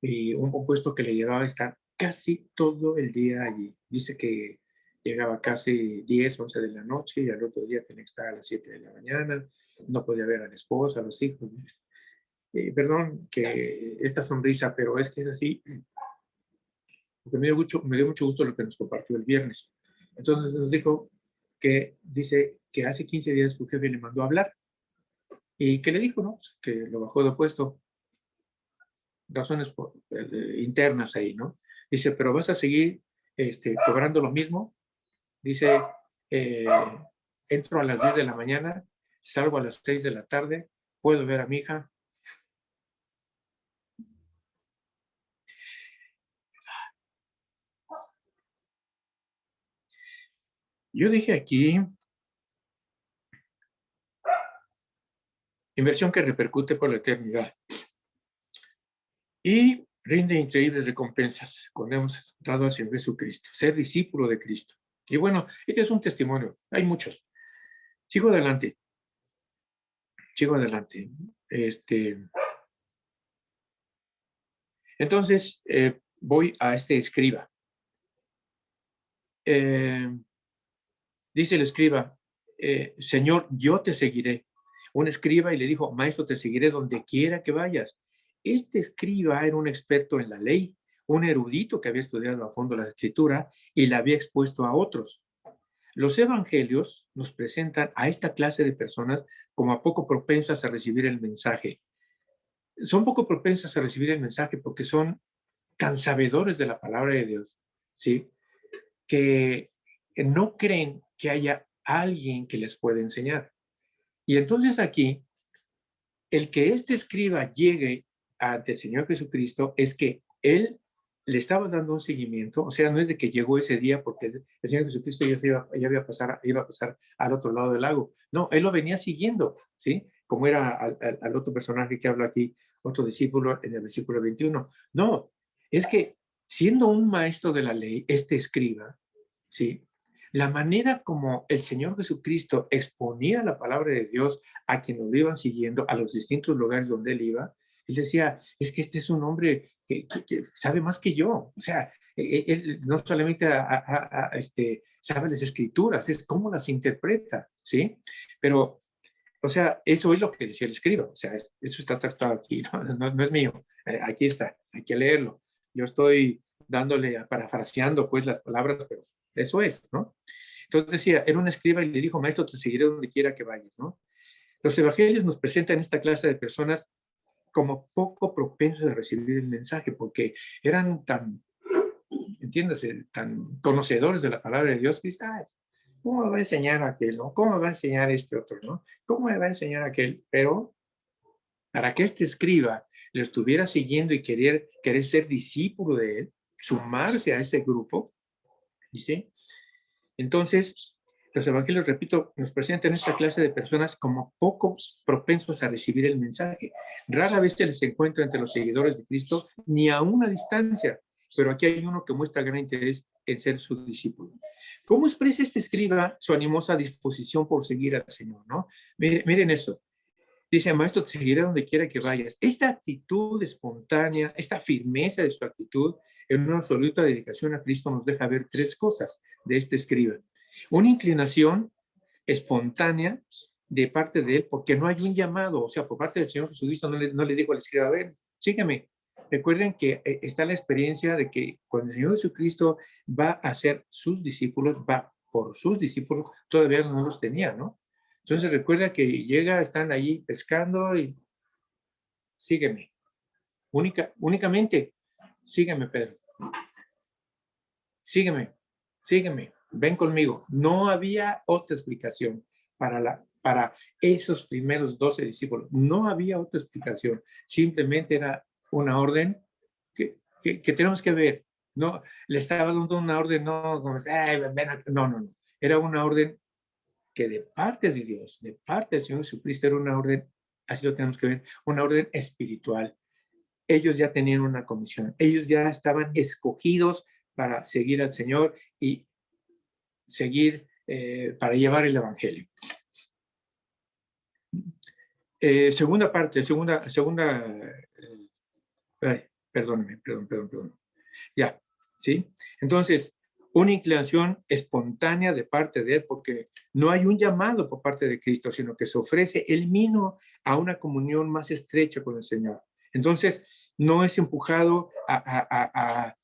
y un buen puesto que le llevaba a estar casi todo el día allí. Dice que llegaba casi 10, 11 de la noche y al otro día tenía que estar a las 7 de la mañana, no podía ver a la esposa, a los hijos. Perdón que esta sonrisa, pero es que es así, porque me dio mucho gusto lo que nos compartió el viernes. Entonces nos dijo que dice que hace 15 días su jefe le mandó a hablar y que le dijo, ¿no? Que lo bajó de puesto, razones internas ahí, ¿no? Dice, pero vas a seguir cobrando lo mismo. Dice, eh, entro a las 10 de la mañana, salgo a las 6 de la tarde, puedo ver a mi hija. Yo dije aquí, inversión que repercute por la eternidad y rinde increíbles recompensas cuando hemos dado hacia Jesucristo, ser discípulo de Cristo. Y bueno, este es un testimonio, hay muchos. Sigo adelante, sigo adelante. Entonces, voy a este escriba. Dice el escriba, Señor, yo te seguiré. Un escriba y le dijo, Maestro, te seguiré donde quiera que vayas. Este escriba era un experto en la ley, un erudito que había estudiado a fondo la escritura y la había expuesto a otros. Los evangelios nos presentan a esta clase de personas como a poco propensas a recibir el mensaje. Son poco propensas a recibir el mensaje porque son tan sabedores de la palabra de Dios, ¿sí? Que no creen que haya alguien que les pueda enseñar. Y entonces aquí, el que este escriba llegue ante el Señor Jesucristo es que él le estaba dando un seguimiento, o sea, no es de que llegó ese día porque el Señor Jesucristo ya iba a pasar al otro lado del lago. No, él lo venía siguiendo, ¿sí? como era al otro personaje que habla aquí, otro discípulo en el versículo 21. No, es que siendo un maestro de la ley, este escriba, ¿sí? La manera como el Señor Jesucristo exponía la palabra de Dios a quienes lo iban siguiendo, a los distintos lugares donde él iba, él decía, es que este es un hombre que sabe más que yo. O sea, él no solamente sabe las escrituras, es cómo las interpreta, ¿sí? Pero, o sea, eso es lo que decía el escriba. O sea, eso está textado aquí, no es mío. Aquí está, hay que leerlo. Yo estoy dándole, parafraseando pues las palabras, pero eso es, ¿no? Entonces decía, era un escriba y le dijo, maestro, te seguiré donde quiera que vayas, ¿no? Los evangelios nos presentan esta clase de personas como poco propensos a recibir el mensaje, porque eran tan, entiéndase, tan conocedores de la palabra de Dios que dicen, ¿cómo me va a enseñar aquel, no? ¿Cómo me va a enseñar este otro, no? ¿Cómo me va a enseñar aquel? Pero para que este escriba lo estuviera siguiendo y querer ser discípulo de él, sumarse a ese grupo, ¿sí? Entonces, los evangelios, repito, nos presentan esta clase de personas como poco propensos a recibir el mensaje. Rara vez se les encuentra entre los seguidores de Cristo, ni a una distancia, pero aquí hay uno que muestra gran interés en ser su discípulo. ¿Cómo expresa este escriba su animosa disposición por seguir al Señor, no? Miren eso. Dice, maestro, te seguiré donde quiera que vayas. Esta actitud espontánea, esta firmeza de su actitud en una absoluta dedicación a Cristo nos deja ver tres cosas de este escriba. Una inclinación espontánea de parte de él, porque no hay un llamado, o sea, por parte del Señor Jesucristo no le dijo al escriba, a ver, sígueme. Recuerden que está la experiencia de que cuando el Señor Jesucristo va a ser sus discípulos, va por sus discípulos, todavía no los tenía, ¿no? Entonces recuerda que llega, están ahí pescando y sígueme. Únicamente, sígueme, Pedro. Sígueme, ven conmigo. No había otra explicación para esos primeros 12 discípulos. No había otra explicación. Simplemente era una orden que tenemos que ver. No, le estaba dando una orden, no, no. Era una orden que de parte de Dios, de parte del Señor Jesucristo, era una orden, así lo tenemos que ver, una orden espiritual. Ellos ya tenían una comisión, ellos ya estaban escogidos para seguir al Señor y seguir para llevar el Evangelio. Segunda parte, perdón. Ya, ¿sí? Entonces, una inclinación espontánea de parte de él, porque no hay un llamado por parte de Cristo, sino que se ofrece él mismo a una comunión más estrecha con el Señor. Entonces, no es empujado a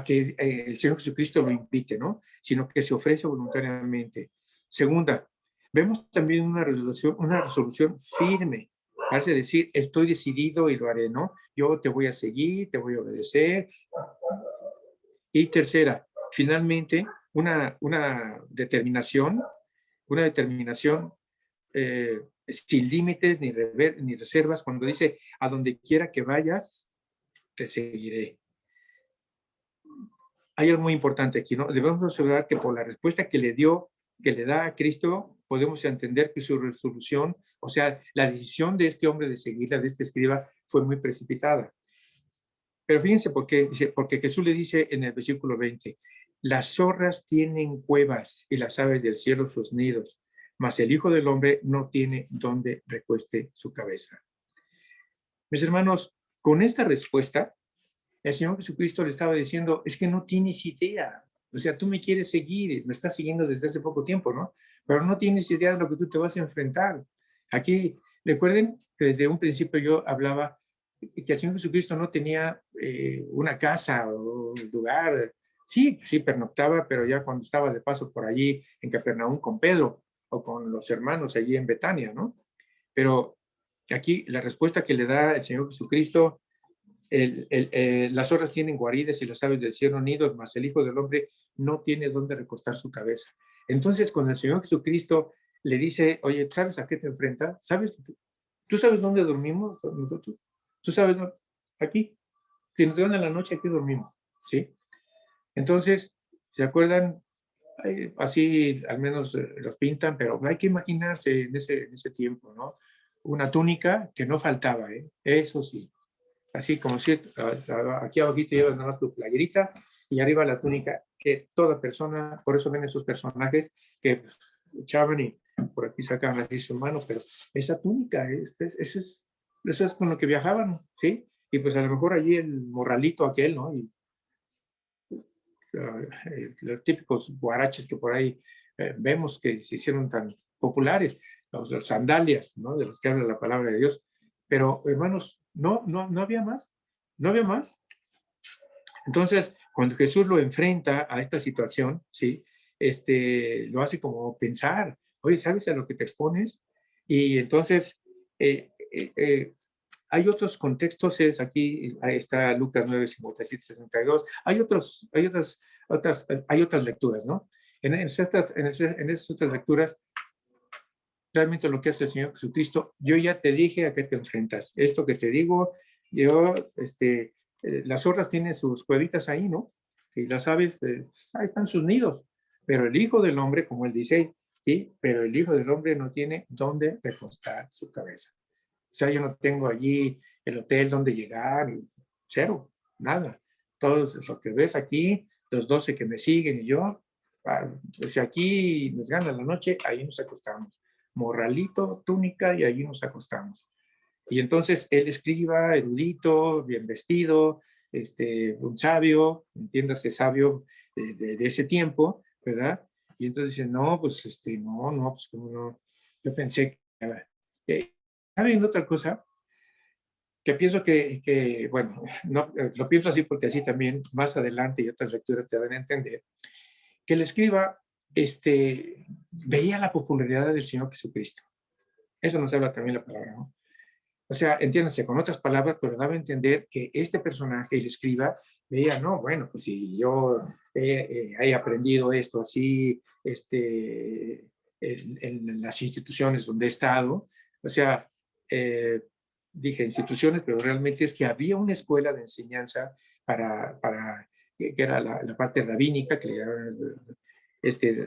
que el Señor Jesucristo lo invite, ¿no? Sino que se ofrece voluntariamente. Segunda, vemos también una resolución firme. Parece decir, estoy decidido y lo haré, ¿no? Yo te voy a seguir, te voy a obedecer. Y tercera, finalmente, una determinación sin límites ni reservas, cuando dice, a donde quiera que vayas, te seguiré. Hay algo muy importante aquí, ¿no? Debemos observar que por la respuesta que le da a Cristo, podemos entender que su resolución, o sea, la decisión de este hombre de seguirla, de este escriba, fue muy precipitada. Pero fíjense por qué, dice, porque Jesús le dice en el versículo 20, las zorras tienen cuevas y las aves del cielo sus nidos, mas el Hijo del Hombre no tiene donde recueste su cabeza. Mis hermanos, con esta respuesta, el Señor Jesucristo le estaba diciendo, es que no tienes idea. O sea, tú me quieres seguir, me estás siguiendo desde hace poco tiempo, ¿no? Pero no tienes idea de lo que tú te vas a enfrentar. Aquí, recuerden que desde un principio yo hablaba que el Señor Jesucristo no tenía una casa o un lugar. Sí, pernoctaba, pero ya cuando estaba de paso por allí en Capernaum con Pedro o con los hermanos allí en Betania, ¿no? Pero aquí la respuesta que le da el Señor Jesucristo, las zorras tienen guaridas y las aves del cielo nidos, mas el Hijo del Hombre no tiene dónde recostar su cabeza. Entonces, cuando el Señor Jesucristo le dice, oye, ¿sabes a qué te enfrentas? ¿Tú sabes dónde dormimos nosotros? ¿Tú sabes dónde? Aquí. Si nos dan en la noche, aquí dormimos, ¿sí? Entonces, ¿se acuerdan así al menos los pintan, pero hay que imaginarse en ese tiempo, ¿no? Una túnica que no faltaba, ¿eh? Eso sí. Así como si aquí abajito llevas nada más tu playerita y arriba la túnica, que toda persona, por eso ven esos personajes que pues, echaban y por aquí sacaban así su mano, pero esa túnica, eso es con lo que viajaban, ¿sí? Y pues a lo mejor allí el morralito aquel, ¿no? Y los típicos guaraches que por ahí vemos que se hicieron tan populares, los sandalias, ¿no? De los que habla la palabra de Dios. Pero, hermanos, no había más, no había más. Entonces, cuando Jesús lo enfrenta a esta situación, ¿sí? Lo hace como pensar, oye, ¿sabes a lo que te expones? Y entonces, eh, eh, eh, hay otros contextos, es aquí, ahí está Lucas 9, 57, 62. Hay otras lecturas, ¿no? En esas otras lecturas, realmente lo que hace el Señor Jesucristo, yo ya te dije a qué te enfrentas. Esto que te digo, yo, las zorras tienen sus cuevitas ahí, ¿no? Y las aves, pues, ahí están sus nidos. Pero el Hijo del Hombre, como él dice, ¿sí? Pero el Hijo del Hombre no tiene dónde recostar su cabeza. O sea, yo no tengo allí el hotel donde llegar, cero, nada. Todo lo que ves aquí, los 12 que me siguen y yo, pues si aquí nos gana la noche, ahí nos acostamos. Morralito, túnica y allí nos acostamos. Y entonces él escriba, erudito, bien vestido, un sabio, entiéndase, sabio de ese tiempo, ¿verdad? Y entonces dice, no, pues no, pues como no. Yo pensé que ¿saben otra cosa? Que pienso bueno, no, lo pienso así porque así también más adelante y otras lecturas te van a entender, que el escriba veía la popularidad del Señor Jesucristo. Eso nos habla también la palabra, ¿no? O sea, entiéndase con otras palabras, pero daba a entender que este personaje, el escriba, veía, no, bueno, pues si yo he aprendido esto así, en las instituciones donde he estado, o sea, eh, dije instituciones, pero realmente es que había una escuela de enseñanza que era la parte rabínica,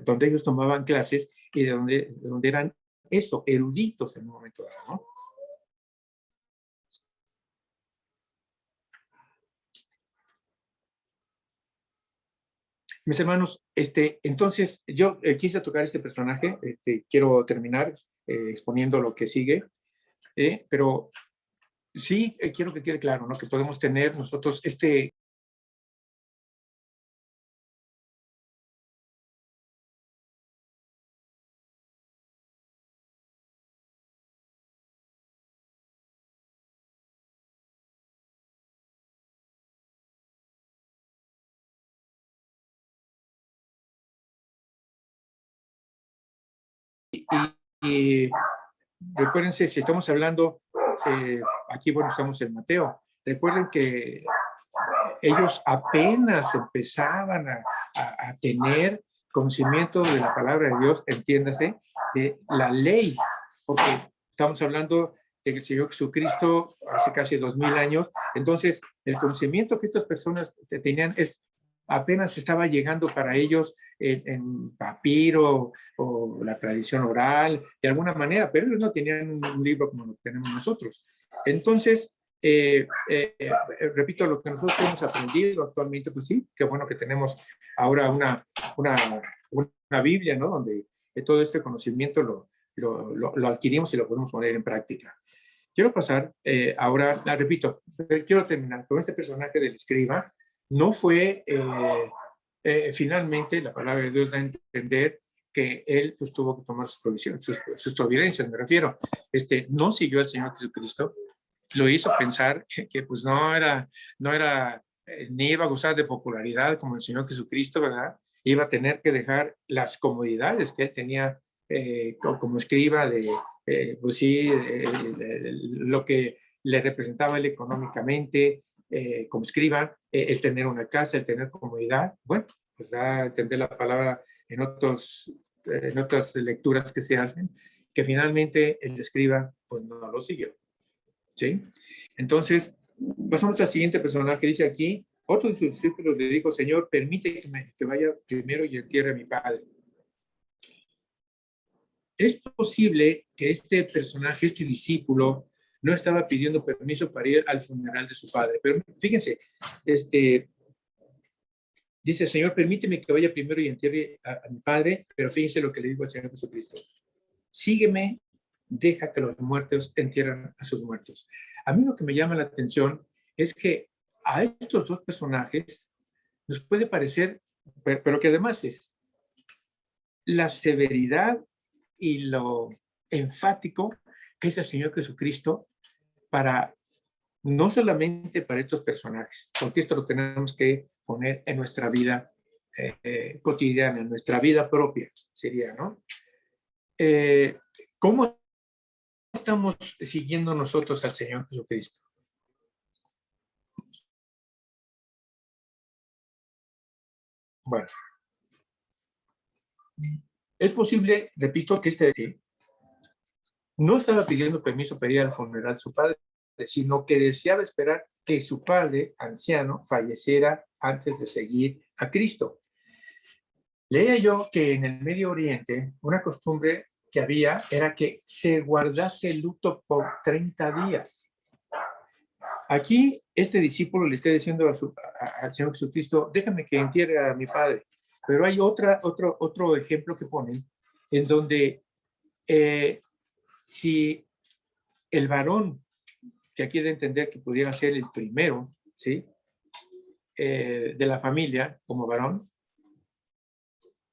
donde ellos tomaban clases y donde eran eso, eruditos en un momento dado, ¿no? Mis hermanos, entonces yo quise tocar este personaje, quiero terminar exponiendo lo que sigue, pero sí quiero que quede claro, ¿no? Que podemos tener nosotros y recuérdense, si estamos hablando, aquí, bueno, estamos en Mateo, recuerden que ellos apenas empezaban a tener conocimiento de la palabra de Dios, entiéndase, de la ley, porque estamos hablando de que el Señor Jesucristo hace casi 2000 años, entonces el conocimiento que estas personas tenían apenas estaba llegando para ellos en papiro o la tradición oral, de alguna manera, pero ellos no tenían un libro como lo tenemos nosotros. Entonces, repito, lo que nosotros hemos aprendido actualmente, pues sí, qué bueno que tenemos ahora una, una Biblia, ¿no? Donde todo este conocimiento lo adquirimos y lo podemos poner en práctica. Quiero pasar ahora, repito, quiero terminar con este personaje del escriba. No fue, finalmente, la palabra de Dios da a entender que él pues, tuvo que tomar sus provisiones, sus providencias, me refiero. No siguió al Señor Jesucristo, lo hizo pensar pues no era ni iba a gozar de popularidad como el Señor Jesucristo, ¿verdad? Iba a tener que dejar las comodidades que él tenía como escriba pues sí, lo que le representaba él económicamente, como escriba, el tener una casa, el tener comodidad. Bueno, pues da a entender la palabra en otras lecturas que se hacen, que finalmente el escriba pues no lo siguió. ¿Sí? Entonces, pasamos al siguiente personaje, dice aquí, Otro de sus discípulos le dijo, Señor, permíteme que vaya primero y entierre a mi padre. Es posible que este personaje, este discípulo, no estaba pidiendo permiso para ir al funeral de su padre. Pero fíjense, dice, Señor, permíteme que vaya primero y entierre a mi padre, pero fíjense lo que le dijo al Señor Jesucristo. Sígueme, deja que los muertos entierren a sus muertos. A mí lo que me llama la atención es que a estos dos personajes nos puede parecer, pero que además es la severidad y lo enfático que es el Señor Jesucristo para, no solamente para estos personajes, porque esto lo tenemos que poner en nuestra vida cotidiana, en nuestra vida propia, sería, ¿no? ¿Cómo estamos siguiendo nosotros al Señor Jesucristo? Bueno, es posible, repito, que no estaba pidiendo permiso para ir al funeral de su padre, sino que deseaba esperar que su padre, anciano, falleciera antes de seguir a Cristo. Leía yo que en el Medio Oriente una costumbre que había era que se guardase el luto por 30 días. Aquí este discípulo le está diciendo al Señor Jesucristo, déjame que entierre a mi padre. Pero hay otro ejemplo que ponen en donde si el varón, que aquí de entender que pudiera ser el primero, ¿sí? De la familia como varón,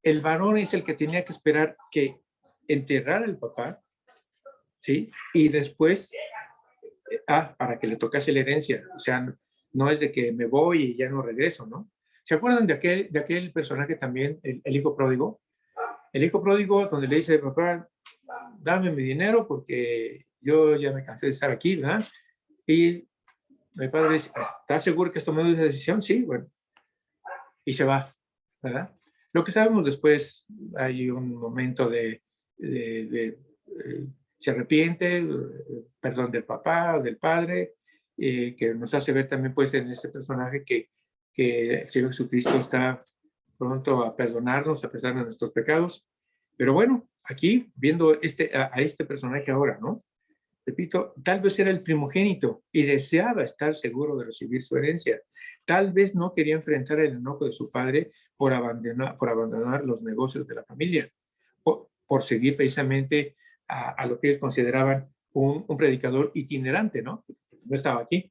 el varón es el que tenía que esperar que enterrara al papá, ¿sí? Y después, para que le tocase la herencia. O sea, no es de que me voy y ya no regreso, ¿no? ¿Se acuerdan de aquel personaje también, el hijo pródigo? El hijo pródigo donde le dice, papá, dame mi dinero porque yo ya me cansé de estar aquí, ¿verdad? Y mi padre dice, ¿estás seguro que has tomado esa decisión? Sí, bueno. Y se va, ¿verdad? Lo que sabemos después, hay un momento se arrepiente, perdón del papá o del padre, que nos hace ver también pues en este personaje que el Señor Jesucristo está pronto a perdonarnos a pesar de nuestros pecados. Pero bueno, aquí viendo a este personaje ahora, ¿no? Repito, tal vez era el primogénito y deseaba estar seguro de recibir su herencia. Tal vez no quería enfrentar el enojo de su padre por abandonar los negocios de la familia, por seguir precisamente a lo que ellos consideraban un predicador itinerante, ¿no? No estaba aquí,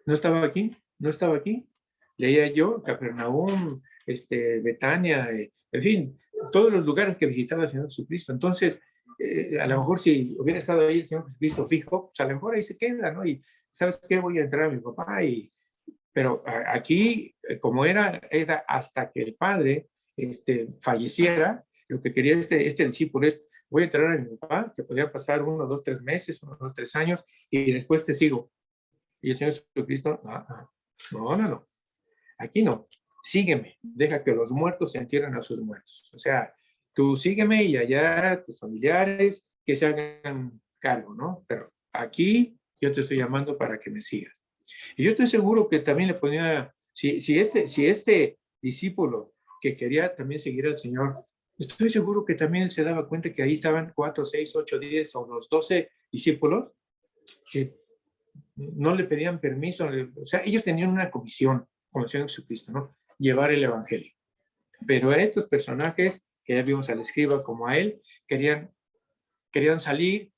no estaba aquí, no estaba aquí. Leía yo Capernaum, Betania, en fin, todos los lugares que visitaba el Señor Jesucristo. Entonces, a lo mejor si hubiera estado ahí el Señor Jesucristo fijo, pues a lo mejor ahí se queda, ¿no? Y, ¿sabes qué? Voy a entrar a mi papá. Pero aquí, como era hasta que el padre falleciera, lo que quería este discípulo es, voy a entrar a mi papá, que podría pasar 1, 2, 3 meses, 1, 2, 3 años, y después te sigo. Y el Señor Jesucristo, no, aquí no, sígueme, deja que los muertos se entierren a sus muertos. O sea, tú sígueme y allá tus familiares que se hagan cargo, ¿no? Pero aquí yo te estoy llamando para que me sigas. Y yo estoy seguro que también le ponía, si este discípulo que quería también seguir al Señor, estoy seguro que también se daba cuenta que ahí estaban 4, 6, 8, 10 o los 12 discípulos que no le pedían permiso, o sea, ellos tenían una comisión, como el Señor Jesucristo, ¿no? Llevar el Evangelio. Pero estos personajes, que ya vimos al escriba como a él, querían salir,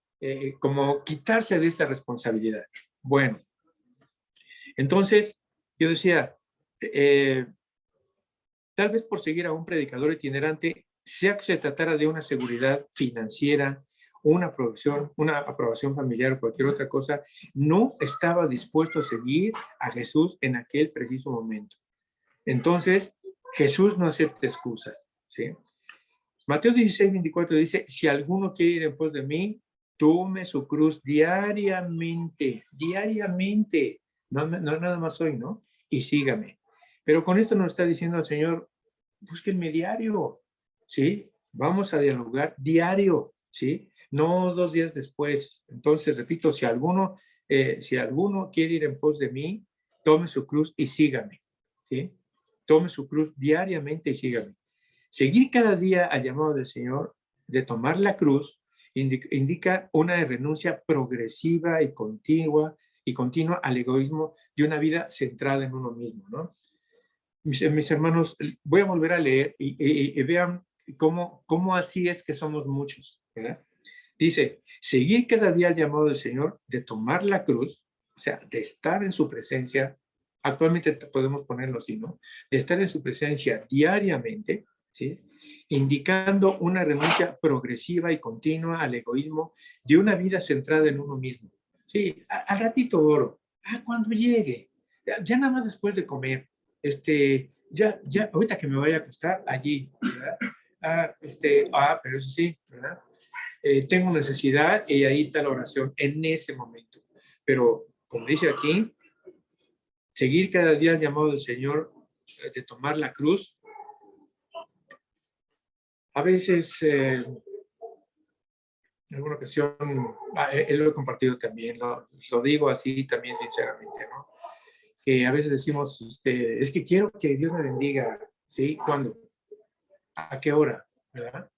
como quitarse de esa responsabilidad. Bueno, entonces yo decía, tal vez por seguir a un predicador itinerante, sea que se tratara de una seguridad financiera, una aprobación familiar o cualquier otra cosa, no estaba dispuesto a seguir a Jesús en aquel preciso momento. Entonces, Jesús no acepta excusas, ¿sí? Mateo 16:24 dice, si alguno quiere ir en pos de mí, tome su cruz diariamente, no nada más hoy, ¿no? Y sígame. Pero con esto nos está diciendo el Señor, búsquenme diario, ¿sí? Vamos a dialogar diario, ¿sí? No 2 días después. Entonces, repito, si alguno quiere ir en pos de mí, tome su cruz y sígame, ¿sí? Tome su cruz diariamente y sígame. Seguir cada día al llamado del Señor de tomar la cruz indica una renuncia progresiva y continua al egoísmo y una vida centrada en uno mismo, ¿no? Mis hermanos, voy a volver a leer y vean cómo así es que somos muchos, ¿verdad? Dice, seguir cada día el llamado del Señor de tomar la cruz, o sea, de estar en su presencia, actualmente podemos ponerlo así, ¿no? De estar en su presencia diariamente, ¿sí? Indicando una renuncia progresiva y continua al egoísmo de una vida centrada en uno mismo. Sí, al ratito oro, cuando llegue, ya nada más después de comer, ya, ahorita que me vaya a acostar, allí, ¿verdad? Pero eso sí, ¿verdad? Tengo necesidad y ahí está la oración en ese momento. Pero, como dice aquí, seguir cada día el llamado del Señor de tomar la cruz, a veces, en alguna ocasión, lo he compartido también, lo digo así también sinceramente, ¿no? Que a veces decimos, es que quiero que Dios me bendiga, ¿sí? ¿Cuándo? ¿A qué hora? ¿Verdad?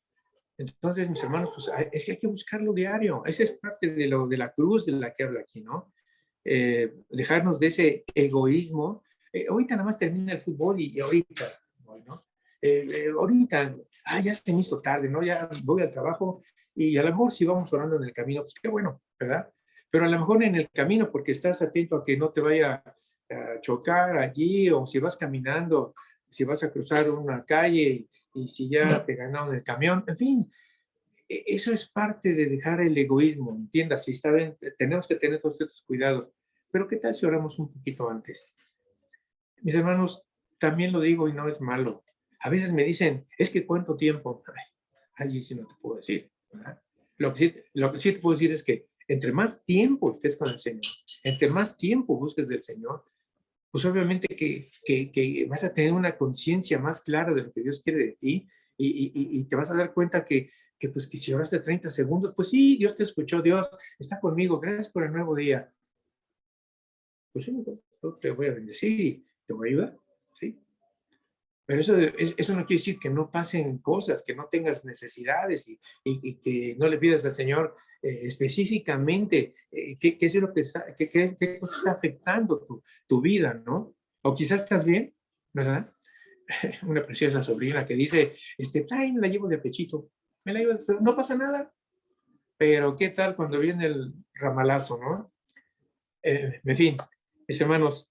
Entonces, mis hermanos, pues es que hay que buscarlo diario. Esa es parte de la cruz de la que habla aquí, ¿no? Dejarnos de ese egoísmo. Ahorita nada más termina el fútbol y ahorita, ¿no? Ahorita, ya se me hizo tarde, ¿no? Ya voy al trabajo y a lo mejor si vamos orando en el camino, pues qué bueno, ¿verdad? Pero a lo mejor en el camino, porque estás atento a que no te vaya a chocar allí, o si vas caminando, si vas a cruzar una calle y si ya te ganaron el camión, en fin, eso es parte de dejar el egoísmo, entiendas, si está bien, tenemos que tener todos estos cuidados, pero ¿qué tal si oramos un poquito antes? Mis hermanos, también lo digo y no es malo. A veces me dicen, es que ¿cuánto tiempo? Allí sí no te puedo decir, ¿verdad? Lo que sí te puedo decir es que entre más tiempo estés con el Señor, entre más tiempo busques del Señor, pues obviamente que vas a tener una conciencia más clara de lo que Dios quiere de ti y te vas a dar cuenta pues que si oraste 30 segundos, pues sí, Dios te escuchó, Dios está conmigo, gracias por el nuevo día. Pues sí, yo te voy a bendecir y te voy a ayudar, ¿sí? Pero eso no quiere decir que no pasen cosas, que no tengas necesidades y que no le pidas al Señor específicamente qué es lo que está, qué cosa está afectando tu vida, ¿no? O quizás estás bien, ¿verdad? Una preciosa sobrina que dice, ay, me la llevo de pechito, me la llevo, pero no pasa nada. Pero ¿qué tal cuando viene el ramalazo, no? En fin, mis hermanos,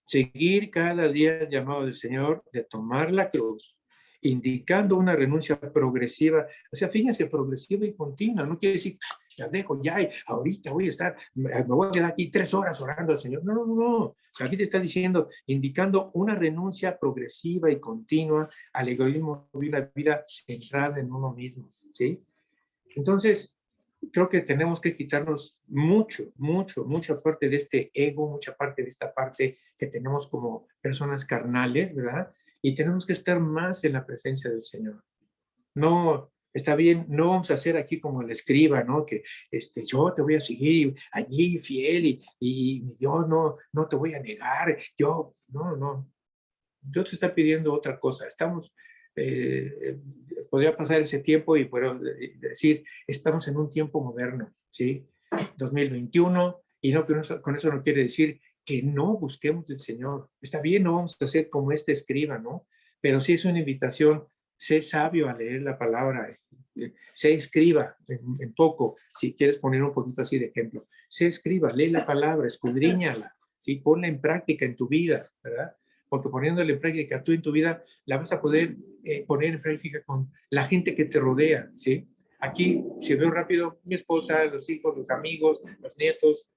seguir cada día el llamado del Señor de tomar la cruz, indicando una renuncia progresiva. O sea, fíjense, progresiva y continua. No quiere decir, la dejo ya y ahorita voy a estar, me voy a quedar aquí 3 horas orando al Señor. No, no, no. Aquí te está diciendo, indicando una renuncia progresiva y continua al egoísmo de una vida centrada en uno mismo. ¿Sí? Entonces, creo que tenemos que quitarnos mucha parte de este ego, mucha parte de esta parte que tenemos como personas carnales, ¿verdad? Y tenemos que estar más en la presencia del Señor. No, está bien, no vamos a hacer aquí como el escriba, ¿no? Que yo te voy a seguir allí fiel y yo no te voy a negar, no. Dios te está pidiendo otra cosa. Eh, podría pasar ese tiempo y puedo decir, estamos en un tiempo moderno, ¿sí? 2021, y no, con eso no quiere decir que no busquemos del Señor. Está bien, no vamos a hacer como este escriba, ¿no? Pero sí es una invitación, sé sabio a leer la palabra, sé escriba en poco, si quieres poner un poquito así de ejemplo. Sé escriba, lee la palabra, escudriñala, ¿sí? Ponla en práctica en tu vida, ¿verdad? Porque poniéndole en práctica tú en tu vida, la vas a poder poner en práctica con la gente que te rodea, ¿sí? Aquí, si veo rápido, mi esposa, los hijos, los amigos, los nietos,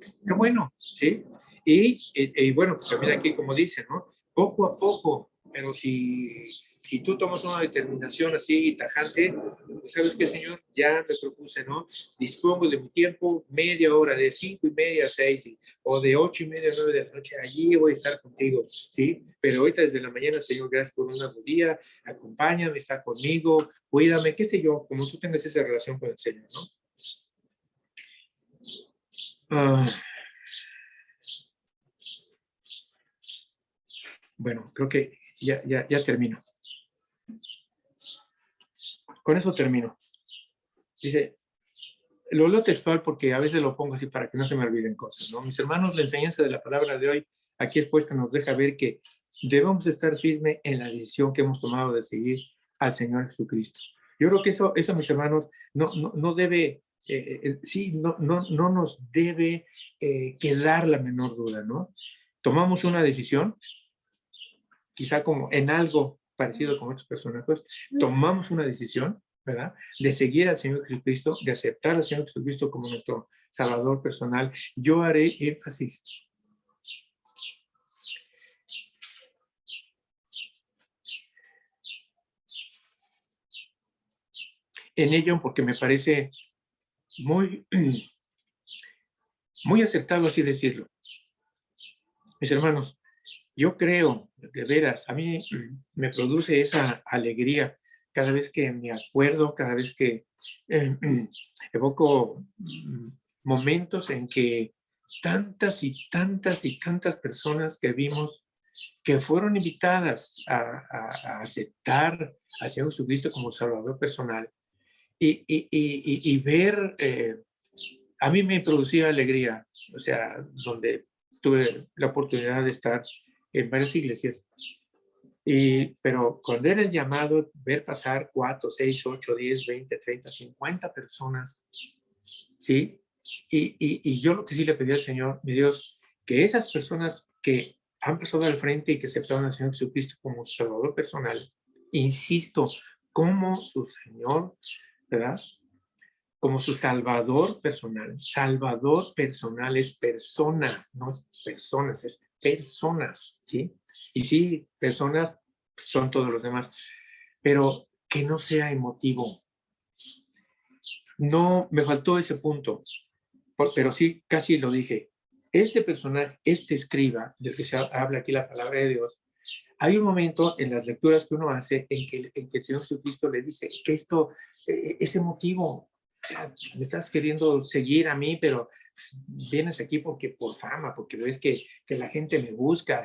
qué bueno, ¿sí? Y bueno, pues también aquí, como dice, ¿no? Poco a poco, pero si tú tomas una determinación así tajante, pues sabes que, Señor, ya me propuse, ¿no? Dispongo de mi tiempo, media hora, de 5:30 a 6, o de 8:30 a 9 de la noche, allí voy a estar contigo, ¿sí? Pero ahorita desde la mañana, Señor, gracias por un nuevo día, acompáñame, está conmigo, cuídame, qué sé yo, como tú tengas esa relación con el Señor, ¿no? Ah, Bueno, creo que ya termino. Con eso termino. Dice, lo leo textual porque a veces lo pongo así para que no se me olviden cosas, ¿no? Mis hermanos, la enseñanza de la palabra de hoy aquí expuesta nos deja ver que debemos estar firmes en la decisión que hemos tomado de seguir al Señor Jesucristo. Yo creo que eso mis hermanos, no debe, no nos debe quedar la menor duda, ¿no? Tomamos una decisión, quizá como en algo parecido con estos personajes, tomamos una decisión, ¿verdad? De seguir al Señor Jesucristo, de aceptar al Señor Jesucristo como nuestro Salvador personal. Yo haré énfasis en ello porque me parece muy, muy acertado así decirlo. Mis hermanos, yo creo, de veras, a mí me produce esa alegría cada vez que me acuerdo, cada vez que evoco momentos en que tantas y tantas y tantas personas que vimos que fueron invitadas a aceptar al Señor Jesucristo como Salvador personal y ver, a mí me producía alegría, o sea, donde tuve la oportunidad de estar en varias iglesias. Pero cuando era el llamado, ver pasar 4, 6, 8, 10, 20, 30, 50 personas, ¿sí? Y yo lo que sí le pedí al Señor, mi Dios, que esas personas que han pasado al frente y que aceptaron al Señor Jesucristo como su Salvador personal, insisto, como su Señor, ¿verdad? Como su Salvador personal. Salvador personal es persona, no es personas, es personas, ¿sí? Y sí, personas son todos los demás, pero que no sea emotivo. No, me faltó ese punto, pero sí, casi lo dije. Este personaje, este escriba, del que se habla aquí la palabra de Dios, hay un momento en las lecturas que uno hace en que el Señor Jesucristo le dice que esto es emotivo. O sea, me estás queriendo seguir a mí, pero vienes aquí porque por fama, porque ves que la gente me busca.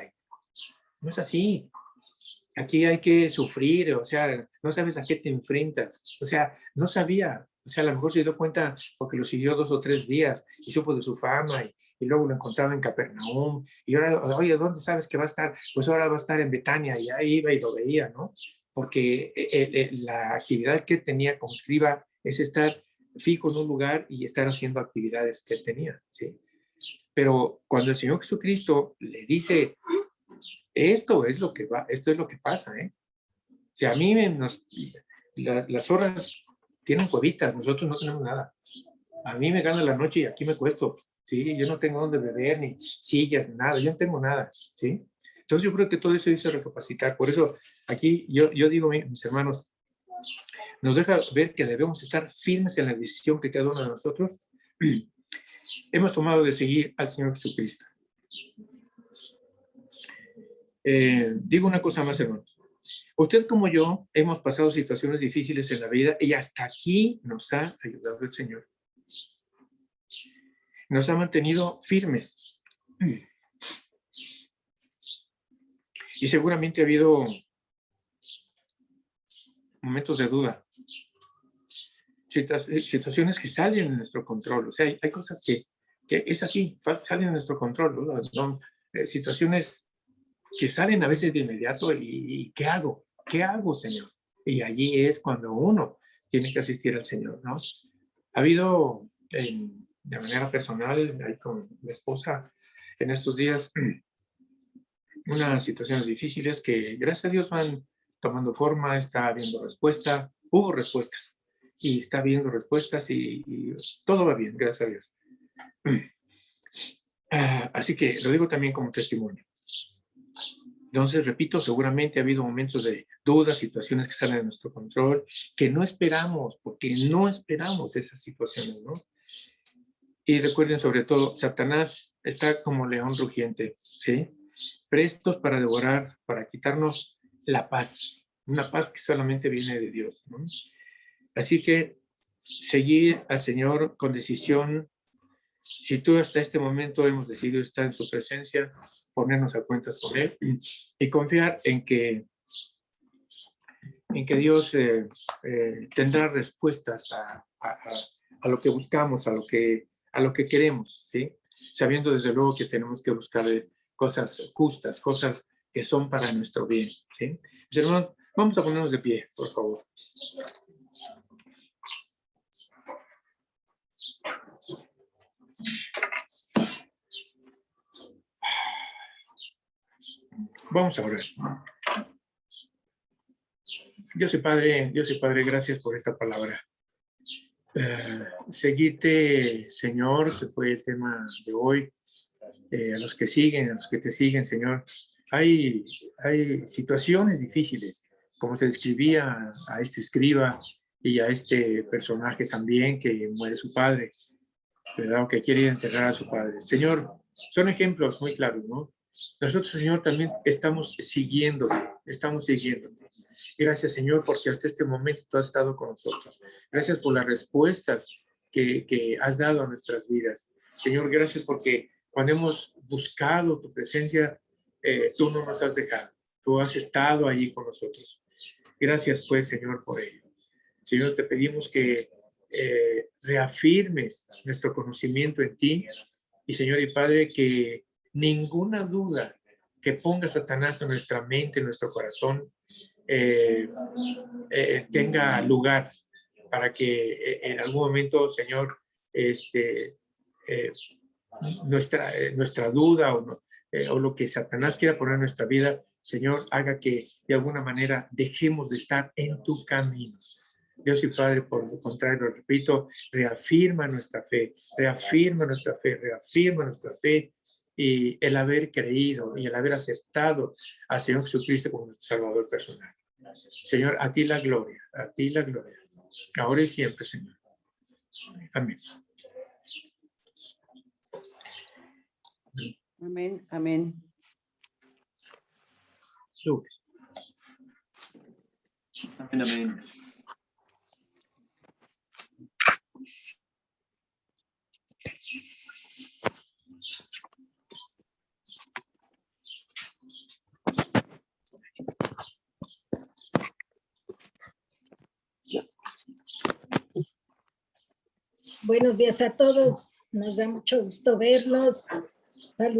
No es así. Aquí hay que sufrir, o sea, no sabes a qué te enfrentas. O sea, no sabía. O sea, a lo mejor se dio cuenta porque lo siguió 2 o 3 días y supo de su fama y luego lo encontraba en Capernaum. Y ahora, oye, ¿dónde sabes que va a estar? Pues ahora va a estar en Betania. Y ahí iba y lo veía, ¿no? Porque la actividad que tenía como escriba es estar fijo en un lugar y estar haciendo actividades que él tenía, ¿sí? Pero cuando el Señor Jesucristo le dice, esto es lo que pasa, ¿eh? Si a mí las horas tienen cuevitas, nosotros no tenemos nada. A mí me gana la noche y aquí me cuesto, ¿sí? Yo no tengo dónde beber, ni sillas, nada, yo no tengo nada, ¿sí? Entonces yo creo que todo eso hizo recapacitar. Por eso aquí yo digo, mis hermanos, nos deja ver que debemos estar firmes en la decisión que cada uno de nosotros hemos tomado de seguir al Señor Jesucristo. Digo una cosa más, hermanos. Usted como yo hemos pasado situaciones difíciles en la vida y hasta aquí nos ha ayudado el Señor. Nos ha mantenido firmes. Y seguramente ha habido momentos de duda, situaciones que salen de nuestro control. O sea, hay cosas que es así, salen de nuestro control, ¿no? Son situaciones que salen a veces de inmediato y ¿qué hago? ¿Qué hago, Señor? Y allí es cuando uno tiene que asistir al Señor, ¿no? Ha habido, de manera personal, ahí con mi esposa, en estos días, unas situaciones difíciles que, gracias a Dios, van tomando forma, está habiendo respuesta, hubo respuestas, y está habiendo respuestas y todo va bien, gracias a Dios. Así que lo digo también como testimonio. Entonces, repito, seguramente ha habido momentos de dudas, situaciones que salen de nuestro control, que no esperamos, porque no esperamos esas situaciones, ¿no? Y recuerden sobre todo, Satanás está como león rugiente, ¿sí? Prestos para devorar, para quitarnos la paz, una paz que solamente viene de Dios, ¿no? Así que seguir al Señor con decisión, Si tú hasta este momento hemos decidido estar en su presencia, ponernos a cuentas con Él y confiar en que Dios tendrá respuestas a lo que buscamos, a lo que queremos, ¿sí? Sabiendo desde luego que tenemos que buscar cosas justas, cosas que son para nuestro bien, ¿sí? Hermanos, vamos a ponernos de pie, por favor. Vamos a orar. Dios y Padre, gracias por esta palabra. Seguirte, Señor, se fue el tema de hoy. A los que siguen, a los que te siguen, Señor. Hay situaciones difíciles, como se describía a este escriba y a este personaje también que muere su padre, ¿verdad? O que quiere ir a enterrar a su padre. Señor, son ejemplos muy claros, ¿no? Nosotros, Señor, también estamos siguiéndote. Gracias, Señor, porque hasta este momento tú has estado con nosotros. Gracias por las respuestas que has dado a nuestras vidas. Señor, gracias porque cuando hemos buscado tu presencia, tú no nos has dejado. Tú has estado allí con nosotros. Gracias, pues, Señor, por ello. Señor, te pedimos que reafirmes nuestro conocimiento en ti y, Señor y Padre, que ninguna duda que ponga Satanás en nuestra mente, en nuestro corazón, tenga lugar para que en algún momento, Señor, nuestra duda o lo que Satanás quiera poner en nuestra vida, Señor, haga que de alguna manera dejemos de estar en tu camino. Dios y Padre, por lo contrario, lo repito, reafirma nuestra fe y el haber creído y el haber aceptado al Señor Jesucristo como nuestro Salvador personal. Señor, a ti la gloria, ahora y siempre, Señor. Amén. Amén, amén. Amén, amén. Buenos días a todos. Nos da mucho gusto verlos. Saludos.